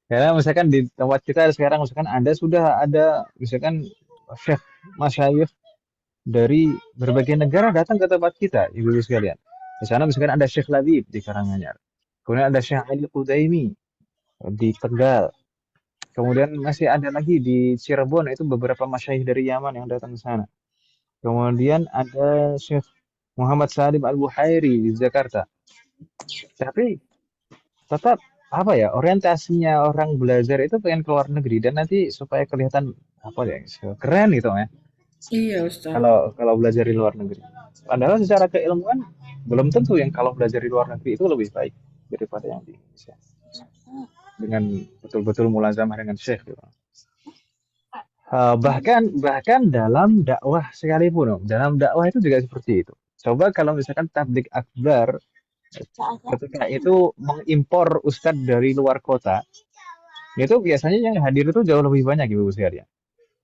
karena misalkan di tempat kita sekarang misalkan sudah ada misalkan syekh masyayikh dari berbagai negara datang ke tempat kita, ibu-ibu sekalian. Di sana misalkan ada Syekh Labib di Karanganyar. Kemudian ada Syekh Ali Qudaimi di Tegal. Kemudian masih ada lagi di Cirebon itu beberapa masyayikh dari Yaman yang datang ke sana. Kemudian ada Syekh Muhammad Salim Al-Buhairi di Jakarta. Tapi tetap apa ya, orientasinya orang belajar itu pengen keluar negeri dan nanti supaya kelihatan apa ya, keren gitu ya. Iya, Ustaz. Kalau belajar di luar negeri. Padahal secara keilmuan belum tentu yang kalau belajar di luar negeri itu lebih baik daripada yang di Indonesia. Dengan betul-betul mulazamah dengan syekh gitu. Bahkan dalam dakwah sekalipun, dalam dakwah itu juga seperti itu. Coba kalau misalkan tablik akbar ketika itu mengimpor ustadz dari luar kota, itu biasanya yang hadir itu jauh lebih banyak ibu sekalian.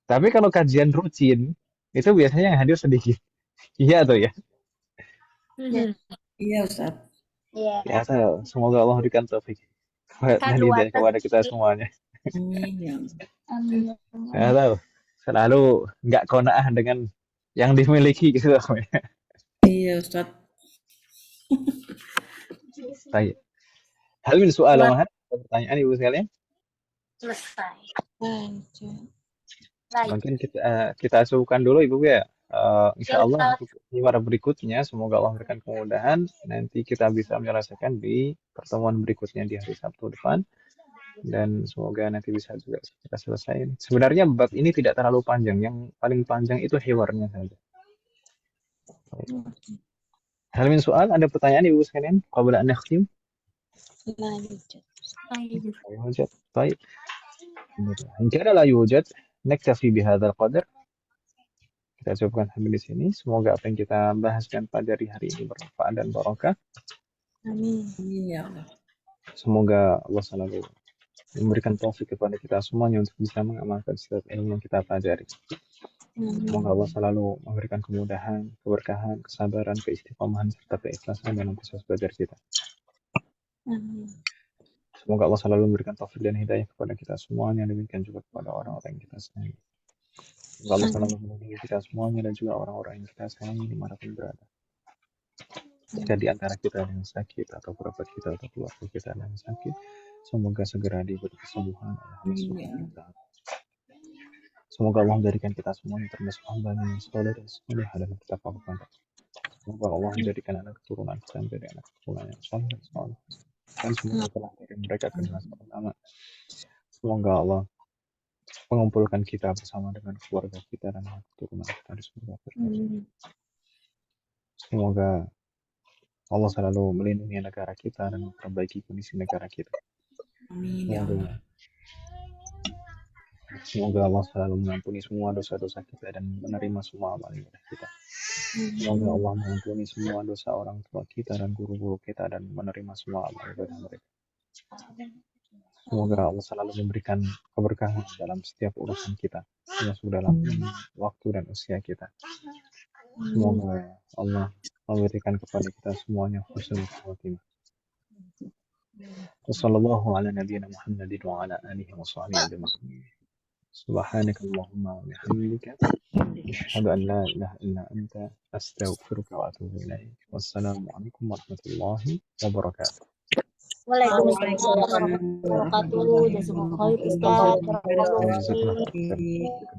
Tapi kalau kajian rutin, itu biasanya yang hadir sedikit. Iya tuh ya. Iya, Ustaz. Iya. Ya, semoga Allah berikan taufik kepada kita semuanya. Amin. Ya tahu, selalu nggak qanaah dengan yang dimiliki gitu. Iya, Ustaz. Baik. Hal min soal Mahat, pertanyaan ibu sekalian. Selesai. Mungkin kita asuhkan dulu ibu ya. Insya Allah untuk para berikutnya semoga Allah memberikan kemudahan. Nanti kita bisa menyelesaikan di pertemuan berikutnya di hari Sabtu depan. Dan semoga nanti bisa juga kita selesai. Sebenarnya bab ini tidak terlalu panjang. Yang paling panjang itu hewarnya saja. Hal min soal, ada pertanyaan ibu sekalian? Qabla an nakhtim? La yujad. يوجد. طيب إن كان لا يوجد نكتفي بهذا القدر. Kita cukupkan sampai di sini. Semoga apa yang kita bahaskan pada hari ini bermanfaat dan barokah. Amin. Iya. Semoga Allah selalu memberikan taufik kepada kita semuanya untuk bisa mengamalkan setiap ilmu yang kita pelajari. Semoga Allah selalu memberikan kemudahan, keberkahan, kesabaran, keistiqomahan serta keikhlasan dalam proses belajar kita. Amin. Semoga Allah selalu memberikan taufik dan hidayah kepada kita semuanya, demikian juga kepada orang-orang yang kita sayangi. Semoga Allah selalu melindungi kita semuanya dan juga orang-orang yang kita sayangi dimanapun berada. Jika di antara kita yang sakit atau kerabat kita atau keluarga kita yang sakit, semoga segera diberi kesembuhan oleh Allah Subhanahu wa Ta'ala. Semoga Allah menjadikan kita semuanya termasuk hamba-Nya yang saleh dan salehah dalam kitab Al-Qur'an. Semoga Allah menjadikan anak keturunan kita menjadi anak keturunan yang saleh dan saleh. Dan semoga telah dari mereka ke generasi pertama. Semoga Allah mengumpulkan kita bersama dengan keluarga kita dan keturunan kita di surga. Semoga Allah selalu melindungi negara kita dan memperbaiki kondisi negara kita. Amin ya Allah. Semoga Allah selalu mengampuni semua dosa-dosa kita dan menerima semua amal ibadah kita. Semoga Allah mengampuni semua dosa orang tua kita dan guru-guru kita dan menerima semua amal ibadah mereka. Semoga Allah selalu memberikan keberkahan dalam setiap urusan kita, termasuk dalam waktu dan usia kita. Semoga Allah memberikan kepada kita semuanya husnul khatimah. Wassallallahu ala nabiyyina Muhammadin wa ala alihi wa sahbihi ajma'in. Subhanaka Allahumma wa bihamdika asyhadu an la ilaha illa anta astaghfiruka wa atubu ilaik. Wassalamu alaikum warahmatullahi wabarakatuh. Waalaikumsalam warahmatullahi wabarakatuh. Jazakumullah khair Ustaz. Jazakallah.